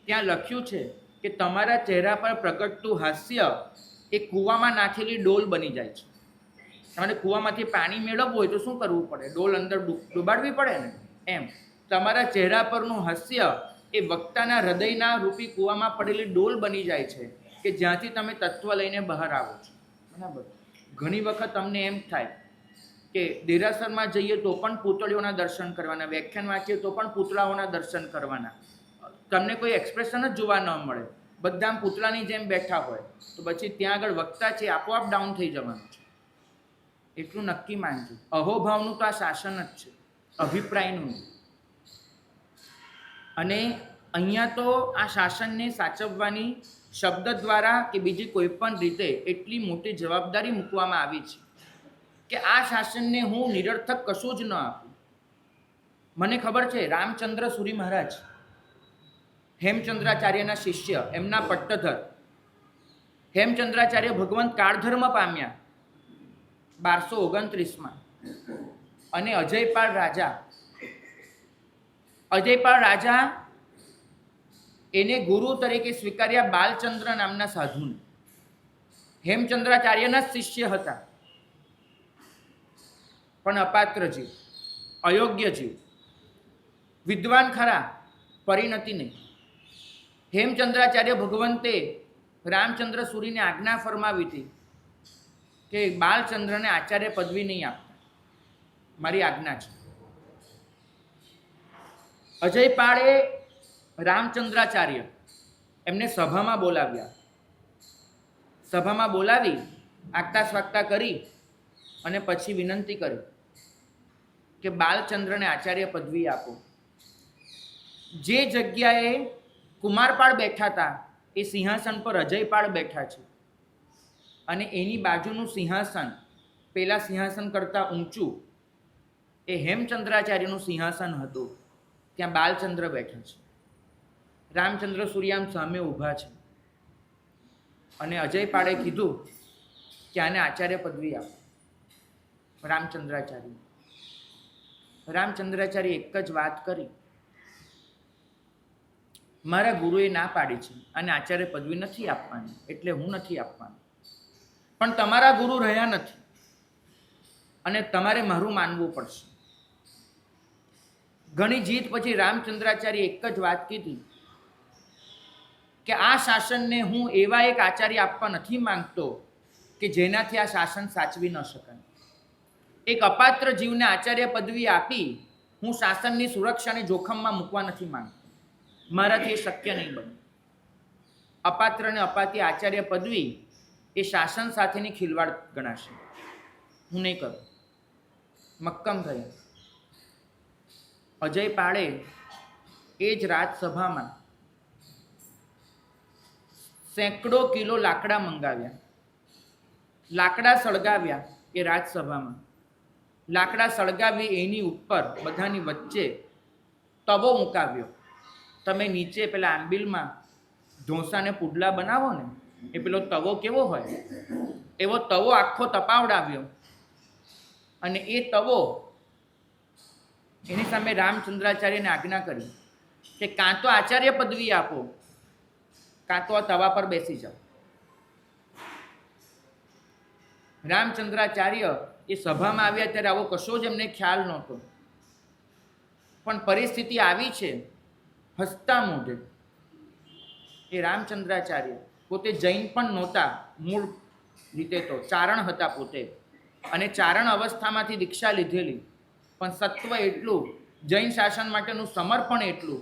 ત્યાં લખ્યું છે કે તમારા ચહેરા પર પ્રગટતું હાસ્ય એ કૂવામાં નાખેલી ડોલ બની જાય છે. તમારે કૂવામાંથી પાણી મેળવવું હોય તો શું કરવું પડે? ડોલ અંદર ડૂબાડવી પડે ને. એમ તમારા ચહેરા પરનું હાસ્ય એ વક્તાના હૃદયના રૂપી કૂવામાં પડેલી ડોલ બની જાય છે કે જ્યાંથી તમે તત્વ લઈને બહાર આવો છો. બરાબર. ઘણી વખત તમને એમ થાય કે દેરાસરમાં જઈએ તો પણ પૂતળીઓના દર્શન કરવાના, વ્યાખ્યાન વાંચીએ તો પણ પૂતળાઓના દર્શન કરવાના. તમને કોઈ એક્સપ્રેશન જ જોવા ન મળે, બધા આમ પૂતળાની જેમ બેઠા હોય તો પછી ત્યાં આગળ વક્તા છે આપોઆપ ડાઉન થઈ જવાનું છે. એટલું નક્કી માનજો. અહોભાવનું તો આ શાસન જ છે, અભિપ્રાયનું. અને અહીંયા તો આ શાસનને સાચવવાની શબ્દ દ્વારા કે બીજી કોઈ પણ રીતે એટલી મોટી જવાબદારી મૂકવામાં આવી છે કે આ શાસનને હું નિરર્થક કશું જ ન આપું. મને ખબર છે રામચંદ્ર સુરી મહારાજ હેમચંદ્રાચાર્યના શિષ્ય, એમના પટ્ટધર હેમચંદ્રાચાર્ય ભગવંત કાળધર્મ પામ્યા 1229માં. અને અજયપાળ રાજા એને ગુરુ તરીકે સ્વીકાર્યા બાલચંદ્ર નામના સાધુને. હેમચંદ્રાચાર્યના જ શિષ્ય હતા પણ અપાત્ર જીવ. અયોગ્ય જીવ, વિદ્વાન ખરા, પરિણતિ નહીં. હેમચંદ્રાચાર્ય ભગવંતે રામચંદ્ર સૂરીને આજ્ઞા ફરમાવી હતી કે બાલચંદ્રને આચાર્ય પદવી નહીં આપતા, મારી આજ્ઞા છે. અજયપાળે રામચંદ્રાચાર્ય એમને સભામાં બોલાવ્યા. સભામાં બોલાવી આગતા સ્વાગતા કરી અને પછી વિનંતી કરી કે બાલચંદ્રને આચાર્ય પદવી આપો. જે જગ્યાએ કુમારપાળ બેઠા હતા એ સિંહાસન પર અજયપાળ બેઠા છે અને એની બાજુનું સિંહાસન પેલા સિંહાસન કરતાં ઊંચું એ હેમચંદ્રાચાર્યનું સિંહાસન હતું. ત્યાં બાલચંદ્ર બેઠા છે. રામચંદ્ર સૂર્યામ સામે ઊભા છે અને અજયપાળે કીધું કે આને આચાર્ય પદવી આપો. રામચંદ્રાચાર્ય એક જ વાત કરી, મારા ગુરુએ ના પાડી છે અને આચાર્ય પદવી નથી આપવાની, એટલે હું નથી આપવાનું. પણ તમારા ગુરુ રહ્યા નથી અને તમારે મારું માનવું પડશે. ઘણી જીત પછી રામચંદ્રાચાર્ય એક જ વાત કીધી કે આ શાસનને હું એવા એક આચાર્ય આપવા નથી માંગતો કે જેનાથી આ શાસન સાચવી ન શકાય. એક અપાત્ર જીવને આચાર્ય પદવી આપી હું શાસનની સુરક્ષાને જોખમમાં મૂકવા નથી માંગતો. મારાથી એ શક્ય નહીં બને. અપાત્ર અને અપાતી આચાર્ય પદવી એ શાસન સાથેની ખિલવાડ ગણાશે. હું નહીં કરું. મક્કમ થયા. અજયપાળે એ જ રાજસભામાં સેંકડો કિલો લાકડા મંગાવ્યા, લાકડા સળગાવ્યા. એ રાજસભામાં લાકડા સળગાવી એની ઉપર બધાની વચ્ચે તવો મુકાવ્યો. તમે નીચે પેલા આંબીલમાં ઢોસાને પુડલા બનાવો ને એ પેલો તવો કેવો હોય એવો તવો આખો તપાવડાવ્યો અને એ તવો એની સામે રામચંદ્રાચાર્યને આજ્ઞા કરી કે કાં તો આચાર્ય પદવી આપો કાં તો આ તવા પર બેસી જાઓ. રામચંદ્રાચાર્ય એ સભામાં આવ્યા ત્યારે આવો કશો જ એમને ખ્યાલ નહોતો, પણ પરિસ્થિતિ આવી છે. હસતા મોઢે એ રામચંદ્રાચાર્ય પોતે જૈન પણ નહોતા, મૂળ રીતે તો ચારણ હતા પોતે, અને ચારણ અવસ્થામાંથી દીક્ષા લીધેલી, પણ સત્વ એટલું, જૈન શાસન માટેનું સમર્પણ એટલું.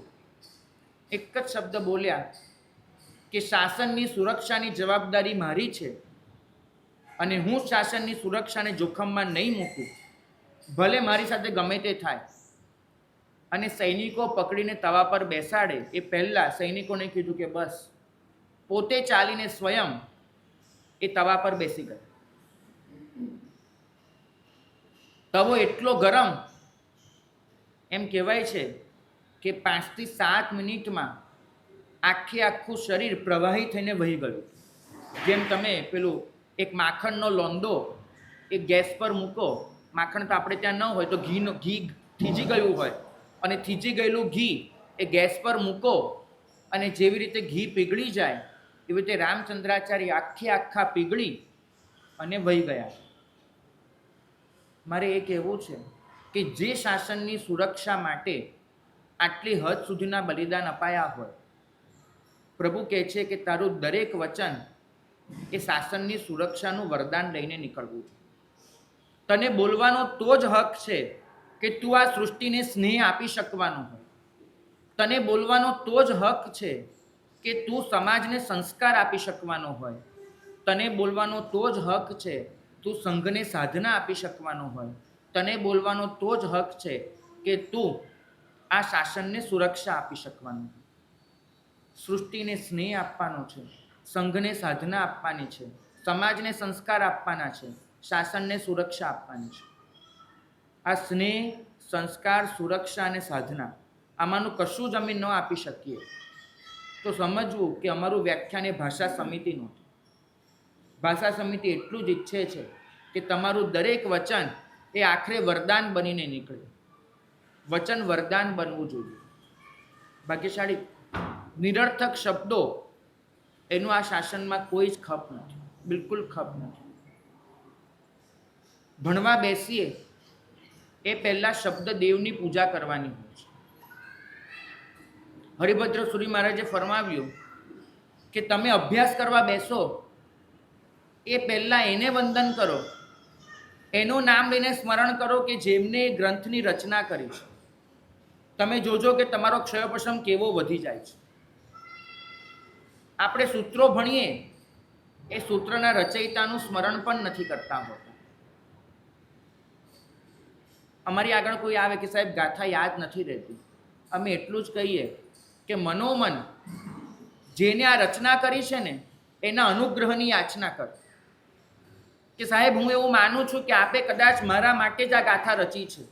એક જ શબ્દ બોલ્યા કે શાસનની સુરક્ષાની જવાબદારી મારી છે અને હું શાસનની સુરક્ષાને જોખમમાં નહીં મૂકું, ભલે મારી સાથે ગમે તે થાય. અને સૈનિકો પકડીને તવા પર બેસાડે એ પહેલાં સૈનિકોને કીધું કે બસ. પોતે ચાલીને સ્વયં એ તવા પર બેસી ગયા. તવો એટલો ગરમ, એમ કહેવાય છે કે 5 થી 7 મિનિટમાં આખું શરીર પ્રવાહી થઈને વહી ગયું. જેમ તમે પેલું એક માખણનો લોંદો એ ગેસ પર મૂકો, માખણ તો આપણે ત્યાં ન હોય તો ઘી થીજી ગયું હોય, અને થીજી ગયેલું ઘી એ ગેસ પર મૂકો અને જેવી રીતે ઘી પીગળી જાય એવી રીતે રામચંદ્રાચાર્ય આખા પીગળી અને વહી ગયા. મારે એ કહેવું છે કે જે શાસનની સુરક્ષા માટે આટલી હદ સુધીના બલિદાન અપાયા હોય, પ્રભુ કહે છે કે તારું દરેક વચન એ શાસનની સુરક્ષાનું વરદાન લઈને નીકળવું છે. તને બોલવાનો તો જ હક છે કે તું આ સૃષ્ટિને સ્નેહ આપી શકવાનો હોય. તને બોલવાનો તો જ હક છે કે તું સમાજને સંસ્કાર આપી શકવાનો હોય. તને બોલવાનો તો જ હક છે તું સંઘને સાધના આપી શકવાનો હોય. તને બોલવાનો તો જ હક છે કે તું આ શાસનને સુરક્ષા આપી શકવાનું. સૃષ્ટિને સ્નેહ આપવાનો છે, સંઘને સાધના આપવાની છે, સમાજને સંસ્કાર આપવાના છે, શાસનને સુરક્ષા આપવાની છે. આ સ્નેહ, સંસ્કાર, સુરક્ષા અને સાધના આમાંનું કશું જ અમે ન આપી શકીએ તો સમજવું કે અમારું વ્યાખ્યાન એ ભાષા સમિતિનું છે. ભાષા સમિતિ એટલું જ ઈચ્છે છે કે તમારું દરેક વચન એ આખરે વરદાન બનીને નીકળે. વચન વરદાન બનવું જોઈએ. ભાગ્યશાળી નિરર્થક શબ્દો એનું આ શાસનમાં કોઈ જ ખપ નથી, બિલકુલ ખપ નથી. ભણવા બેસીએ એ પહેલાં શબ્દ દેવની પૂજા કરવાની હોય છે. હરિભદ્ર સુરી મહારાજે ફરમાવ્યું કે તમે અભ્યાસ કરવા બેસો એ પહેલાં એને વંદન કરો, એનું નામ લઈને સ્મરણ કરો કે જેમને ગ્રંથની રચના કરી છે. તમે જોજો કે તમારો ક્ષયપશમ કેવો વધી જાય છે. આપણે સૂત્રો ભણીએ એ સૂત્રના રચયિતાનું સ્મરણ પણ નથી કરતા હોતા. અમારી આગળ કોઈ આવે કે સાહેબ ગાથા યાદ નથી રહેતી, અમે એટલું જ કહીએ કે મનોમન જેને આ રચના કરી છે ને એના અનુગ્રહની યાચના કર કે સાહેબ હું એવું માનું છું કે આપે કદાચ મારા માટે જ આ ગાથા રચી છે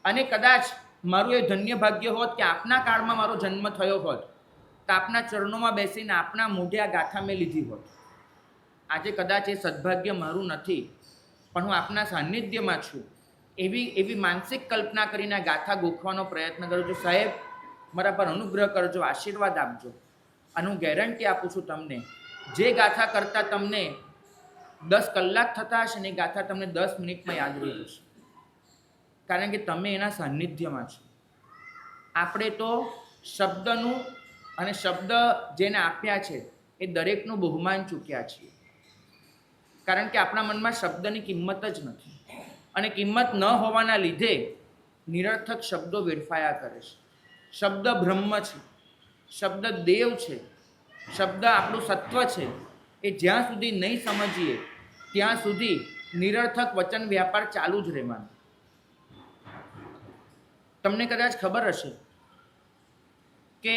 અને કદાચ મારું એ ધન્ય ભાગ્ય હોત કે આપના કાળમાં મારો જન્મ થયો હોત તો આપના ચરણોમાં બેસીને આપના મોઢે આ ગાથા મેં લીધી હોત. આજે કદાચ એ સદભાગ્ય મારું નથી, પણ હું આપના સાનિધ્યમાં છું એવી માનસિક કલ્પના કરીને આ ગાથા ગોખવાનો પ્રયત્ન કરું છું. સાહેબ મારા પર અનુગ્રહ કરજો, આશીર્વાદ આપજો. અને હું ગેરંટી આપું છું તમને, જે ગાથા કરતાં તમને 10 કલાક થતા હશે ને એ ગાથા તમને 10 મિનિટમાં યાદ રહી જશે, કારણ કે તમે એના સાનિધ્યમાં છો. આપણે તો શબ્દનું અને શબ્દ જેને આપ્યા છે એ દરેકનું બહુમાન ચૂક્યા છીએ, કારણ કે આપણા મનમાં શબ્દની કિંમત જ નથી અને કિંમત ન હોવાના લીધે નિરર્થક શબ્દો વેડફાયા કરે છે. શબ્દ બ્રહ્મ છે, શબ્દ દેવ છે, શબ્દ આપણું સત્વ છે. એ જ્યાં સુધી નહીં સમજીએ ત્યાં સુધી નિરર્થક વચન વ્યાપાર ચાલુ જ રહેવાનો. તમને કદાચ ખબર હશે કે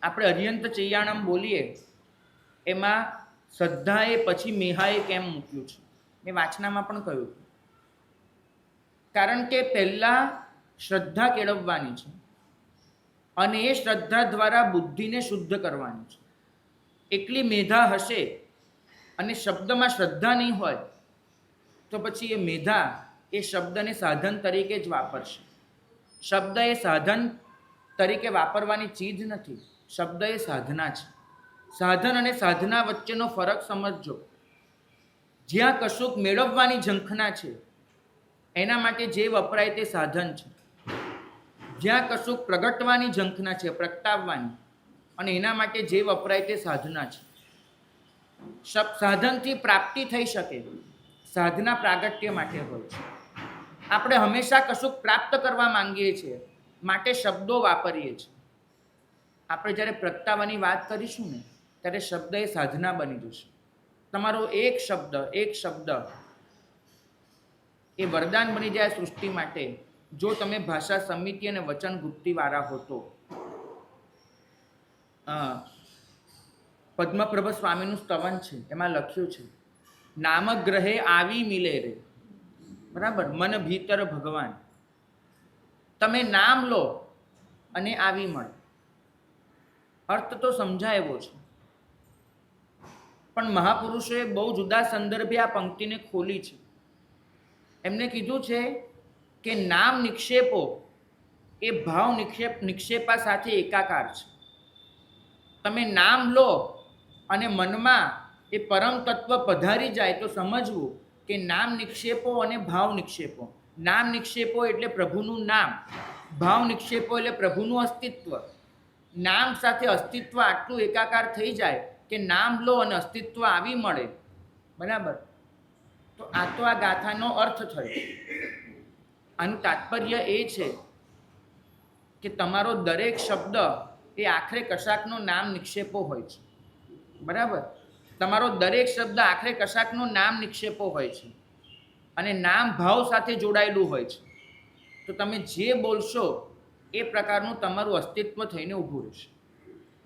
આપણે અર્યંત ચૈયાણમ બોલીએ એમાં શ્રદ્ધાએ પછી મેહાએ કેમ મૂક્યું છે. મેં વાચનામાં પણ કહ્યું, કારણ કે પહેલાં શ્રદ્ધા કેળવવાની છે અને એ શ્રદ્ધા દ્વારા બુદ્ધિને શુદ્ધ કરવાની છે. એકલી મેધા હશે અને શબ્દમાં શ્રદ્ધા નહીં હોય તો પછી એ મેધા એ શબ્દને સાધન તરીકે જ વાપરશે. શબ્દ એ સાધન તરીકે વાપરવાની ચીજ નથી, શબ્દ એ સાધના છે. સાધન અને સાધના વચ્ચેનો ફરક સમજજો. જ્યાં કશુંક મેળવવાની ઝંખના છે એના માટે જે વપરાય તે સાધન છે. જ્યાં કશુંક પ્રગટવાની ઝંખના છે, પ્રગટાવવાની, અને એના માટે જે વપરાય તે સાધના છે. સાધનથી પ્રાપ્તિ થઈ શકે, સાધના પ્રાગટ્ય માટે હોય છે. આપણે હંમેશા કશુંક પ્રાપ્ત કરવા માંગીએ છીએ માટે શબ્દો વાપરીએ છીએ. આપણે જ્યારે પ્રગટાવવાની વાત કરીશું ને ત્યારે શબ્દ એ સાધના બની જશે. તમારો એક શબ્દ એ વરદાન બની જાય સૃષ્ટિ માટે, જો તમે ભાષા સમિતિ અને વચન ગુપ્તિવાળા હો તો. પદ્મપ્રભ સ્વામીનું સ્તવન છે, એમાં લખ્યું છે નામગ્રહે આવી મિલે રે, બરાબર, મન ભીતર ભગવાન. તમે નામ લો અને આવી મળે. અર્થ તો સમજાય એવો છે, પણ મહાપુરુષોએ બહુ જુદા સંદર્ભે આ પંક્તિને ખોલી છે. એમને કીધું છે કે નામ નિક્ષેપો એ ભાવ નિક્ષેપા સાથે એકાકાર છે. તમે નામ લો અને મનમાં એ પરમ તત્વ પધારી જાય તો સમજવું કે નામ નિક્ષેપો અને ભાવ નિક્ષેપો. નામ નિક્ષેપો એટલે પ્રભુનું નામ, ભાવ નિક્ષેપો એટલે પ્રભુનું અસ્તિત્વ. નામ સાથે અસ્તિત્વ આટલું એકાકાર થઈ જાય કે નામ લો અને અસ્તિત્વ આવી મળે, બરાબર. તો આ તો આ ગાથાનો અર્થ થયો. આનું તાત્પર્ય એ છે કે તમારો દરેક શબ્દ એ આખરે કશાકનો નામ નિક્ષેપો હોય છે, બરાબર. તમારો દરેક શબ્દ આખરે કશાકનો નામ નિક્ષેપો હોય છે અને નામ ભાવ સાથે જોડાયેલું હોય છે. તો તમે જે બોલશો એ પ્રકારનું તમારું અસ્તિત્વ થઈને ઊભું રહેશે.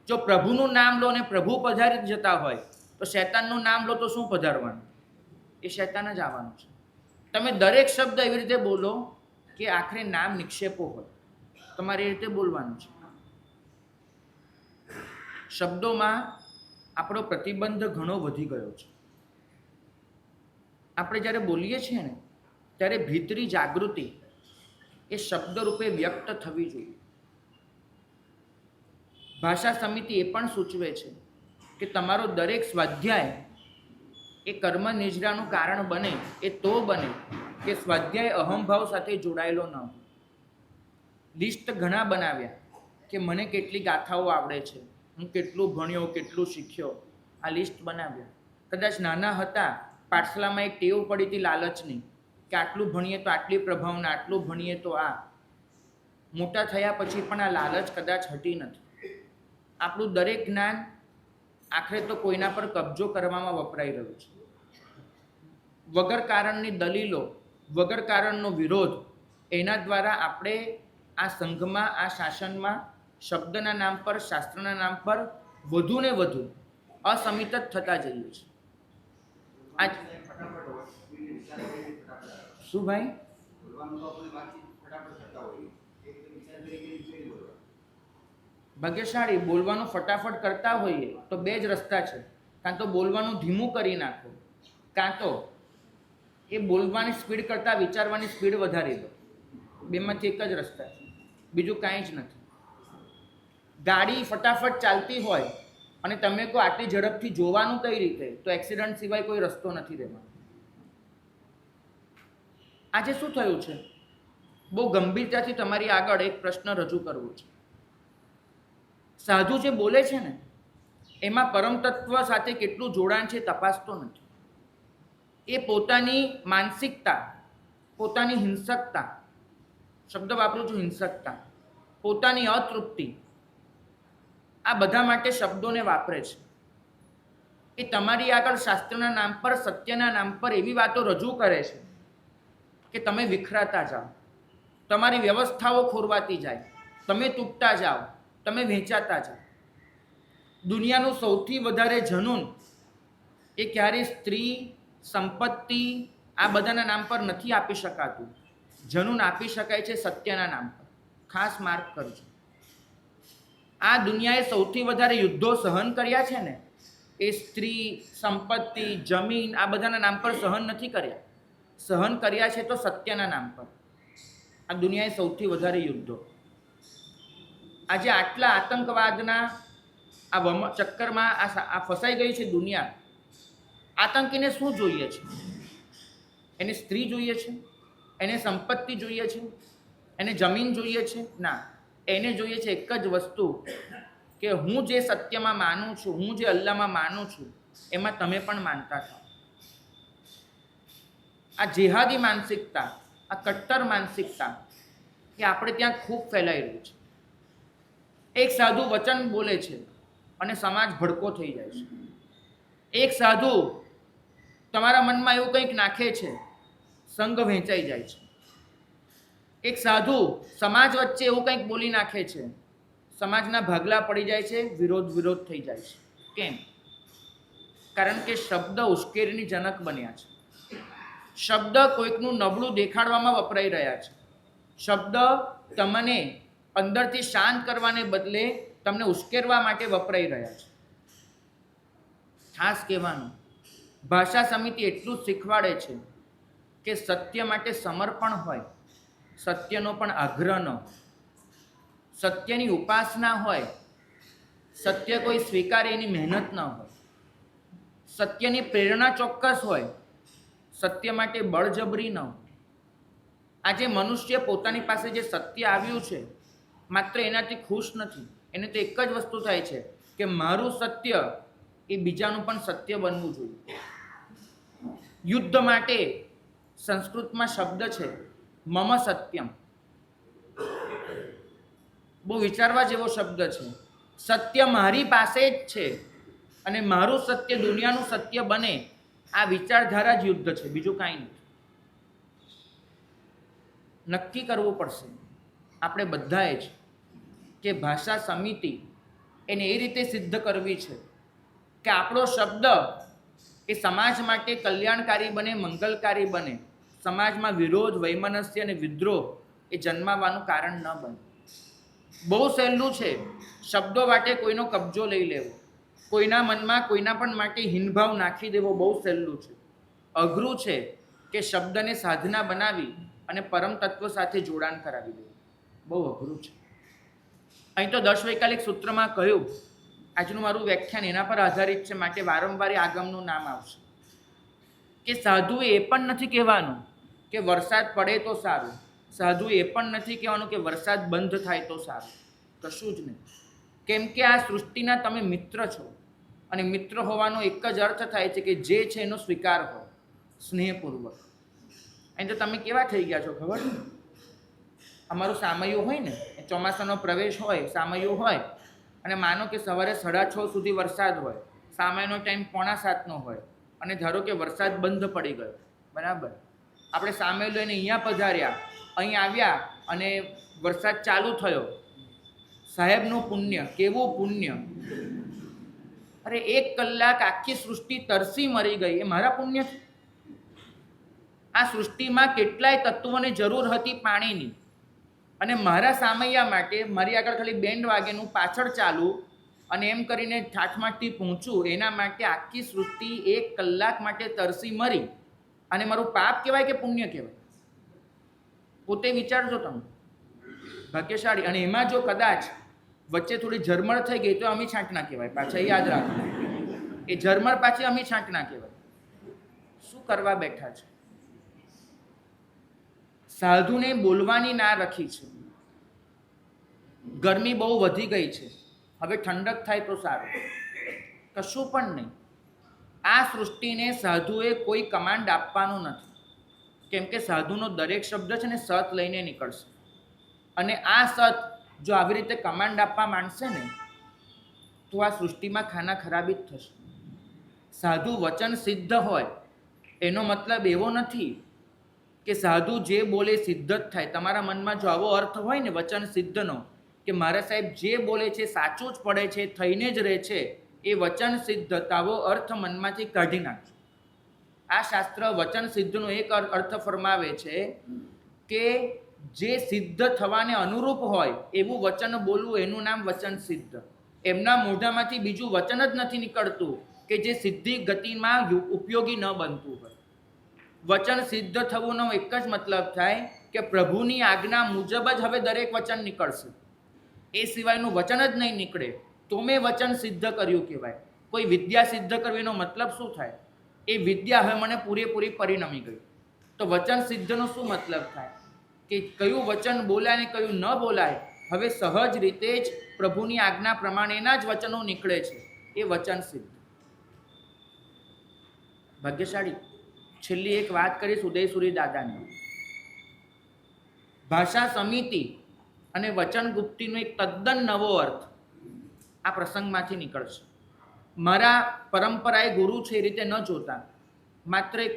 જો પ્રભુનું નામ લો અને પ્રભુ પધારી જતા હોય તો શૈતાનનું નામ લો તો શું પધારવાનું? એ શૈતાન જ આવવાનું છે. તમે દરેક શબ્દ એવી રીતે બોલો કે આખરે નામ નિક્ષેપો હોય, તમારે એ રીતે બોલવાનું છે. શબ્દોમાં આપણો પ્રતિબંધ ઘણો વધી ગયો છે. આપણે જ્યારે બોલીએ છીએ ને ત્યારે ભીતરી જાગૃતિ એ શબ્દ રૂપે વ્યક્ત થવી જોઈએ. ભાષા સમિતિ એ પણ સૂચવે છે કે તમારો દરેક સ્વાધ્યાય એ કર્મ નિજરાનું કારણ બને, એ તો બને કે કે સ્વાધ્યાય અહંભાવ સાથે જોડાયેલો ન હોય. લિસ્ટ ઘણા બનાવ્યા કે મને કેટલી ગાથાઓ આવડે છે, હું કેટલું ભણ્યો, કેટલું શીખ્યો, આ લિસ્ટ બનાવ્યા. કદાચ નાના હતા પાઠશાલામાં એક ટેવ પડી હતી લાલચની કે આટલું ભણીએ તો આટલી પ્રભાવના, આટલું ભણીએ તો આ. મોટા થયા પછી પણ આ લાલચ કદાચ હટી નથી. આપણું દરેક જ્ઞાન આખરે તો કોઈના પર કબજો કરવામાં વપરાઈ રહ્યું છે. વગર કારણની દલીલો, વગર કારણનો વિરોધ, એના દ્વારા આપણે આ સંઘમાં, આ શાસનમાં શબ્દના નામ પર, શાસ્ત્રના નામ પર વધુ ને વધુ અસમિત જ થતા જઈએ છીએ. આ શું ભાઈ? ભાગ્યશાળી બોલવાનું ફટાફટ કરતા હોઈએ તો બે જ રસ્તા છે. કાં તો બોલવાનું ધીમું કરી નાખો, કાં તો એ બોલવાની સ્પીડ કરતાં વિચારવાની સ્પીડ વધારી દો. બેમાંથી એક જ રસ્તા છે, બીજું કાંઈ જ નથી. ગાડી ફટાફટ ચાલતી હોય અને તમે કહો આટલી ઝડપથી જોવાનું કઈ રીતે, તો એક્સિડન્ટ સિવાય કોઈ રસ્તો નથી રહેવાનો. આજે શું થયું છે? બહુ ગંભીરતાથી તમારી આગળ એક પ્રશ્ન રજૂ કરવો છે. સાધુ જે બોલે છે ને એમાં પરમ તત્વ સાથે કેટલું જોડાણ છે તપાસતો નથી. એ પોતાની માનસિકતા, પોતાની હિંસકતા, શબ્દ વાપરું છું હિંસકતા, પોતાની અતૃપ્તિ, આ બધા માટે શબ્દોને વાપરે છે. એ તમારી આગળ શાસ્ત્રના નામ પર, સત્યના નામ પર એવી વાતો રજૂ કરે છે કે તમે વિખરાતા જાઓ, તમારી વ્યવસ્થાઓ ખોરવાતી જાય, તમે તૂટતા જાઓ, તમે વહેંચાતા જાઓ. દુનિયાનું સૌથી વધારે જનૂન એ ક્યારેય સ્ત્રી, સંપત્તિ, આ બધાના નામ પર નથી આપી શકાતું. જનૂન આપી શકાય છે સત્યના નામ પર. ખાસ માર્ક કરજો. આ દુનિયાએ સૌથી વધારે યુદ્ધો સહન કર્યા છે ને એ સ્ત્રી, સંપત્તિ, જમીન, આ બધાના નામ પર સહન નથી કર્યા. સહન કર્યા છે તો સત્યના નામ પર. આ દુનિયાએ સૌથી વધારે યુદ્ધો. આજે આટલા આતંકવાદના આ ચક્કરમાં આ ફસાઈ ગઈ છે દુનિયા. આતંકીને શું જોઈએ છે? એને સ્ત્રી જોઈએ છે? એને સંપત્તિ જોઈએ છે? એને જમીન જોઈએ છે? ના, એને જોઈએ છે એક જ વસ્તુ કે હું જે સત્યમાં માનું છું, હું જે અલ્લાહમાં માનું છું એમાં તમે પણ માનતા થાઓ. આ જેહાદી માનસિકતા, આ કટ્ટર માનસિકતા એ આપણે ત્યાં ખૂબ ફેલાઈ રહ્યું છે. એક સાધુ વચન બોલે છે અને સમાજ ભડકો થઈ જાય છે. એક સાધુ તમારા મનમાં એવું કંઈક નાખે છે, સંઘ વહેંચાઈ જાય છે. એક સાધુ સમાજ વચ્ચે એવું કંઈક બોલી નાખે છે, સમાજના ભાગલા પડી જાય છે, વિરોધ થઈ જાય છે. કેમ? કારણ કે શબ્દ ઉશ્કેરણી જનક બન્યા છે. શબ્દ કોઈકનું નબળું દેખાડવામાં વપરાઈ રહ્યા છે. શબ્દ તમને અંદરથી શાંત કરવાને બદલે તમને ઉશ્કેરવા માટે વપરાઈ રહ્યા છે. ખાસ કહેવાનું, ભાષા સમિતિ એટલું જ શીખવાડે છે કે સત્ય માટે સમર્પણ હોય, સત્યનો પણ આગ્રહ ન હોય, સત્યની ઉપાસના હોય, સત્ય કોઈ સ્વીકારે એની મહેનત ન હોય, સત્યની પ્રેરણા ચોક્કસ હોય, સત્ય માટે બળજબરી ન હોય. આજે મનુષ્ય પોતાની પાસે જે સત્ય આવ્યું છે માત્ર એનાથી ખુશ નથી. એને તો એક જ વસ્તુ થાય છે કે મારું સત્ય એ બીજાનું પણ સત્ય બનવું જોઈએ. યુદ્ધ માટે સંસ્કૃતમાં શબ્દ છે મમ સત્યમ. બહુ વિચારવા જેવો શબ્દ છે. સત્ય મારી પાસે જ છે અને મારું સત્ય દુનિયાનું સત્ય બને, આ વિચારધારા જ યુદ્ધ છે, બીજું કાંઈ નથી. નક્કી કરવું પડશે આપણે બધાએ જ કે ભાષા સમિતિ એને એ રીતે સિદ્ધ કરવી છે કે આપણો શબ્દ એ સમાજ માટે કલ્યાણકારી બને, મંગલકારી બને. સમાજમાં વિરોધ, વૈમનસ્ય અને વિદ્રોહ એ જન્માવાનું કારણ ન બને. બહુ સહેલું છે શબ્દો માટે કોઈનો કબજો લઈ લેવો, કોઈના મનમાં કોઈના પણ માટે હીનભાવ નાખી દેવો બહુ સહેલું છે. અઘરું છે કે શબ્દને સાધના બનાવી અને પરમ તત્વ સાથે જોડાણ કરાવી દેવું, બહુ અઘરું છે. અહીં તો 10 વૈકલ્પિક સૂત્રમાં કહ્યું, આજનું મારું વ્યાખ્યાન એના પર આધારિત છે માટે વારંવાર આગમનું નામ આવશે કે સાધુએ એ પણ નથી કહેવાનું કે વરસાદ પડે તો સારું, સાધુ એ પણ નથી કહેવાનું કે વરસાદ બંધ થાય તો સારું, કશું જ નહીં. કેમ કે આ સૃષ્ટિના તમે મિત્ર છો, અને મિત્ર હોવાનો એક જ અર્થ થાય છે કે જે છે એનો સ્વીકાર હોય સ્નેહપૂર્વક. અહીં તો તમે કેવા થઈ ગયા છો ખબર? અમારું સામયું હોય ને, ચોમાસાનો પ્રવેશ હોય, સામયું હોય, અને માનો કે સવારે 6:30 સુધી વરસાદ હોય, સામાયનો ટાઈમ 6:45 હોય, અને ધારો કે વરસાદ બંધ પડી ગયો, બરાબર, આપણે સામયું લઈને અહીંયા પધાર્યા, અહીં આવ્યા અને વરસાદ ચાલુ થયો, સાહેબનું પુણ્ય, કેવું પુણ્ય! અરે 1 કલાક આખી સૃષ્ટિ તરસી મરી ગઈ, એ મારા પુણ્ય છે. આ સૃષ્ટિમાં કેટલાય તત્વોની જરૂર હતી પાણીની, અને મારા સામૈયા માટે મારી આગળ ખાલી બેન્ડ વાગેનું પાછળ ચાલુ અને એમ કરીને ઠાઠમાઠથી પહોંચું, એના માટે આખી સૃષ્ટિ 1 કલાક માટે તરસી મરી, અને મારું પાપ કહેવાય કે પુણ્ય કહેવાય? પોતે વિચારજો તમે, ભાગ્યશાળી. અને એમાં જો કદાચ વચ્ચે થોડી ઝરમર થઈ ગઈ તો અમી છાંટના કહેવાય, પાછા યાદ રાખો, એ ઝરમર પાછી અમી છાંટના કહેવાય. શું કરવા બેઠા છે? સાધુને બોલવાની ના રાખી છે. ગરમી બહુ વધી ગઈ છે, હવે ઠંડક થાય તો સારું, કશું પણ નહીં. આ સૃષ્ટિને સાધુએ કોઈ કમાન્ડ આપવાનો નથી, કેમ કે સાધુનો દરેક શબ્દ છે ને સત લઈને નીકળશે, અને આ સત જો આવી રીતે કમાન્ડ આપવા માંડશે ને તો આ સૃષ્ટિમાં ખાના ખરાબી જ થશે. સાધુ વચન સિદ્ધ હોય એનો મતલબ એવો નથી કે સાધુ જે બોલે સિદ્ધ જ થાય. તમારા મનમાં જો આવો અર્થ હોય ને વચન સિદ્ધનો, કે મારા સાહેબ જે બોલે છે સાચું જ પડે છે, થઈને જ રહે છે, એ વચન સિદ્ધ, આવો અર્થ મનમાંથી કાઢી નાખજો. આ શાસ્ત્ર વચન સિદ્ધનો એક અર્થ ફરમાવે છે કે જે સિદ્ધ થવાને અનુરૂપ હોય એવું વચન બોલવું, એનું નામ વચન સિદ્ધ. એમના મોઢામાંથી બીજું વચન જ નથી નીકળતું કે જે સિદ્ધિ ગતિમાં ઉપયોગી ન બનતું હોય. વચન સિદ્ધ થવુંનો એક જ મતલબ થાય કે પ્રભુની આજ્ઞા મુજબ જ હવે દરેક વચન નીકળશે, એ સિવાયનું વચન જ નહીં નીકળે તો મેં વચન સિદ્ધ કર્યું કહેવાય. કોઈ વિદ્યા સિદ્ધ કરવીનો મતલબ શું થાય? એ વિદ્યા હવે મને પૂરેપૂરી પરિણમી ગઈ. તો વચન સિદ્ધનો શું મતલબ થાય કે કયું વચન બોલાય ને કયું ન બોલાય હવે સહજ રીતે જ પ્રભુની આજ્ઞા પ્રમાણેના જ વચનો નીકળે છે, એ વચન સિદ્ધ. ભાગ્યશાળી. છેલ્લી એક વાત કરીશ ઉદયસુરી દાદાની. ભાષા સમિતિ અને વચનગુપ્તિનો એક તદ્દન નવો અર્થ આ પ્રસંગમાંથી નીકળશે. મારા પરંપરાએ ગુરુ છે એ રીતે ન જોતા, માત્ર એક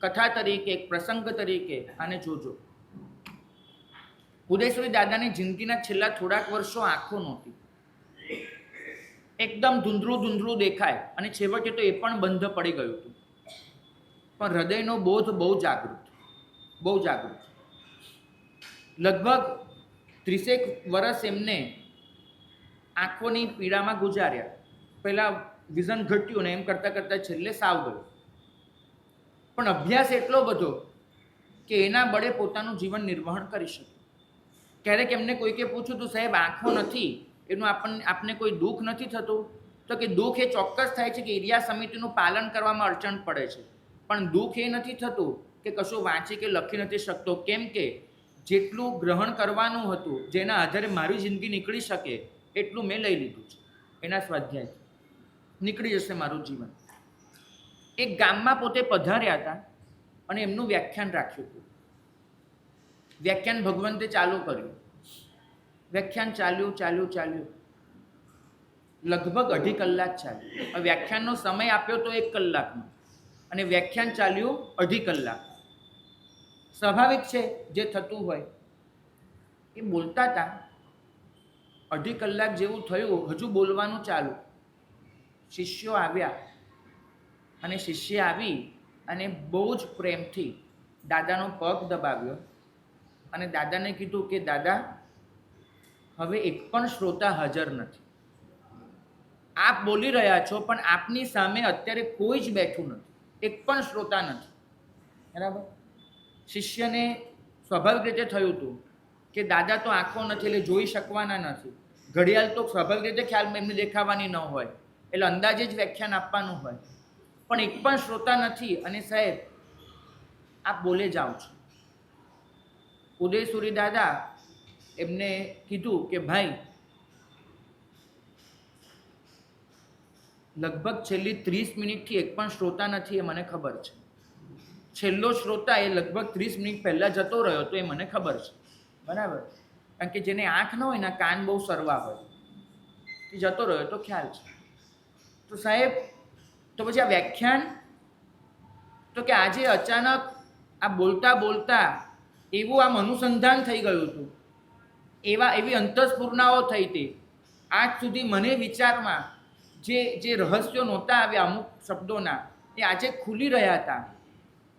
કથા તરીકે, એક પ્રસંગ તરીકે આને જોજો. ઉદયસુરી દાદાની જિંદગીના છેલ્લા થોડાક વર્ષો આંખો નહોતી, એકદમ ધૂંધળું ધૂંધળું દેખાય, અને છેવટે તો એ પણ બંધ પડી ગયું હતું. પણ હૃદયનો બોધ બહુ જાગૃત, બહુ જાગૃત. લગભગ 30 વર્ષ એમને આંખોની પીડામાં ગુજાર્યા. પહેલાં વિઝન ઘટ્યું ને એમ કરતાં કરતાં છેલ્લે સાવ ગયું. પણ અભ્યાસ એટલો બધો કે એના બળે પોતાનું જીવન નિર્વહન કરી શકે. ક્યારેક એમને કોઈકે પૂછ્યું તો સાહેબ આંખો નથી એનું આપને કોઈ દુઃખ નથી થતું? તો કે દુઃખ એ ચોક્કસ થાય છે કે એરિયા સમિતિનું પાલન કરવામાં અડચણ પડે છે, પણ દુઃખ એ નથી થતું કે કશું વાંચી કે લખી નથી શકતો. કેમ કે જેટલું ગ્રહણ કરવાનું હતું, જેના આધારે મારી જિંદગી નીકળી શકે એટલું મેં લઈ લીધું છે. એના સ્વાધ્યાયથી નીકળી જશે મારું જીવન. એક ગામમાં પોતે પધાર્યા હતા અને એમનું વ્યાખ્યાન રાખ્યું હતું. વ્યાખ્યાન ભગવંતે ચાલુ કર્યું. વ્યાખ્યાન ચાલ્યું લગભગ 2.5 કલાક ચાલ્યું. વ્યાખ્યાનનો સમય આપ્યો તો 1 કલાકનો, અને વ્યાખ્યાન ચાલ્યું 2.5 કલાક. સ્વાભાવિક છે જે થતું હોય. એ બોલતા હતા, 2.5 કલાક જેવું થયું, હજુ બોલવાનું ચાલુ. શિષ્યો આવ્યા, અને શિષ્ય આવી અને બહુ જ પ્રેમથી દાદાનો પગ દબાવ્યો અને દાદાને કીધું કે દાદા, હવે એક પણ શ્રોતા હાજર નથી. આપ બોલી રહ્યા છો પણ આપની સામે અત્યારે કોઈ જ બેઠું નથી, એક પણ શ્રોતા નથી. બરાબર. શિષ્યને સ્વાભાવિક રીતે થયું હતું કે દાદા તો આંખો નથી એટલે જોઈ શકવાના નથી. ઘડિયાળ તો સ્વાભાવિક રીતે ખ્યાલ એમને દેખાવાની ન હોય, એટલે અંદાજે જ વ્યાખ્યાન આપવાનું હોય, પણ એક પણ શ્રોતા નથી. અને સાહેબ આપ બોલે જાઓ છો. ઉદયસુરી દાદા એમને કીધું કે ભાઈ લગભગ છેલ્લી 30 મિનિટથી એક પણ શ્રોતા નથી એ મને ખબર છે. છેલ્લો શ્રોતા એ લગભગ 30 મિનિટ પહેલાં જતો રહ્યો તો એ મને ખબર છે. બરાબર? કારણ કે જેને આંખ ન હોય ને કાન બહુ સરવા હોય, એ જતો રહ્યો તો ખ્યાલ છે. તો સાહેબ, તો પછી આ વ્યાખ્યાન, તો કે આજે અચાનક આ બોલતા બોલતા એવું આમ અનુસંધાન થઈ ગયું હતું, એવી અંતસ્ફૂર્ણાઓ થઈ હતી. આજ સુધી મને વિચારમાં જે રહસ્યો નહોતા આવ્યા અમુક શબ્દોના, એ આજે ખુલી રહ્યા હતા.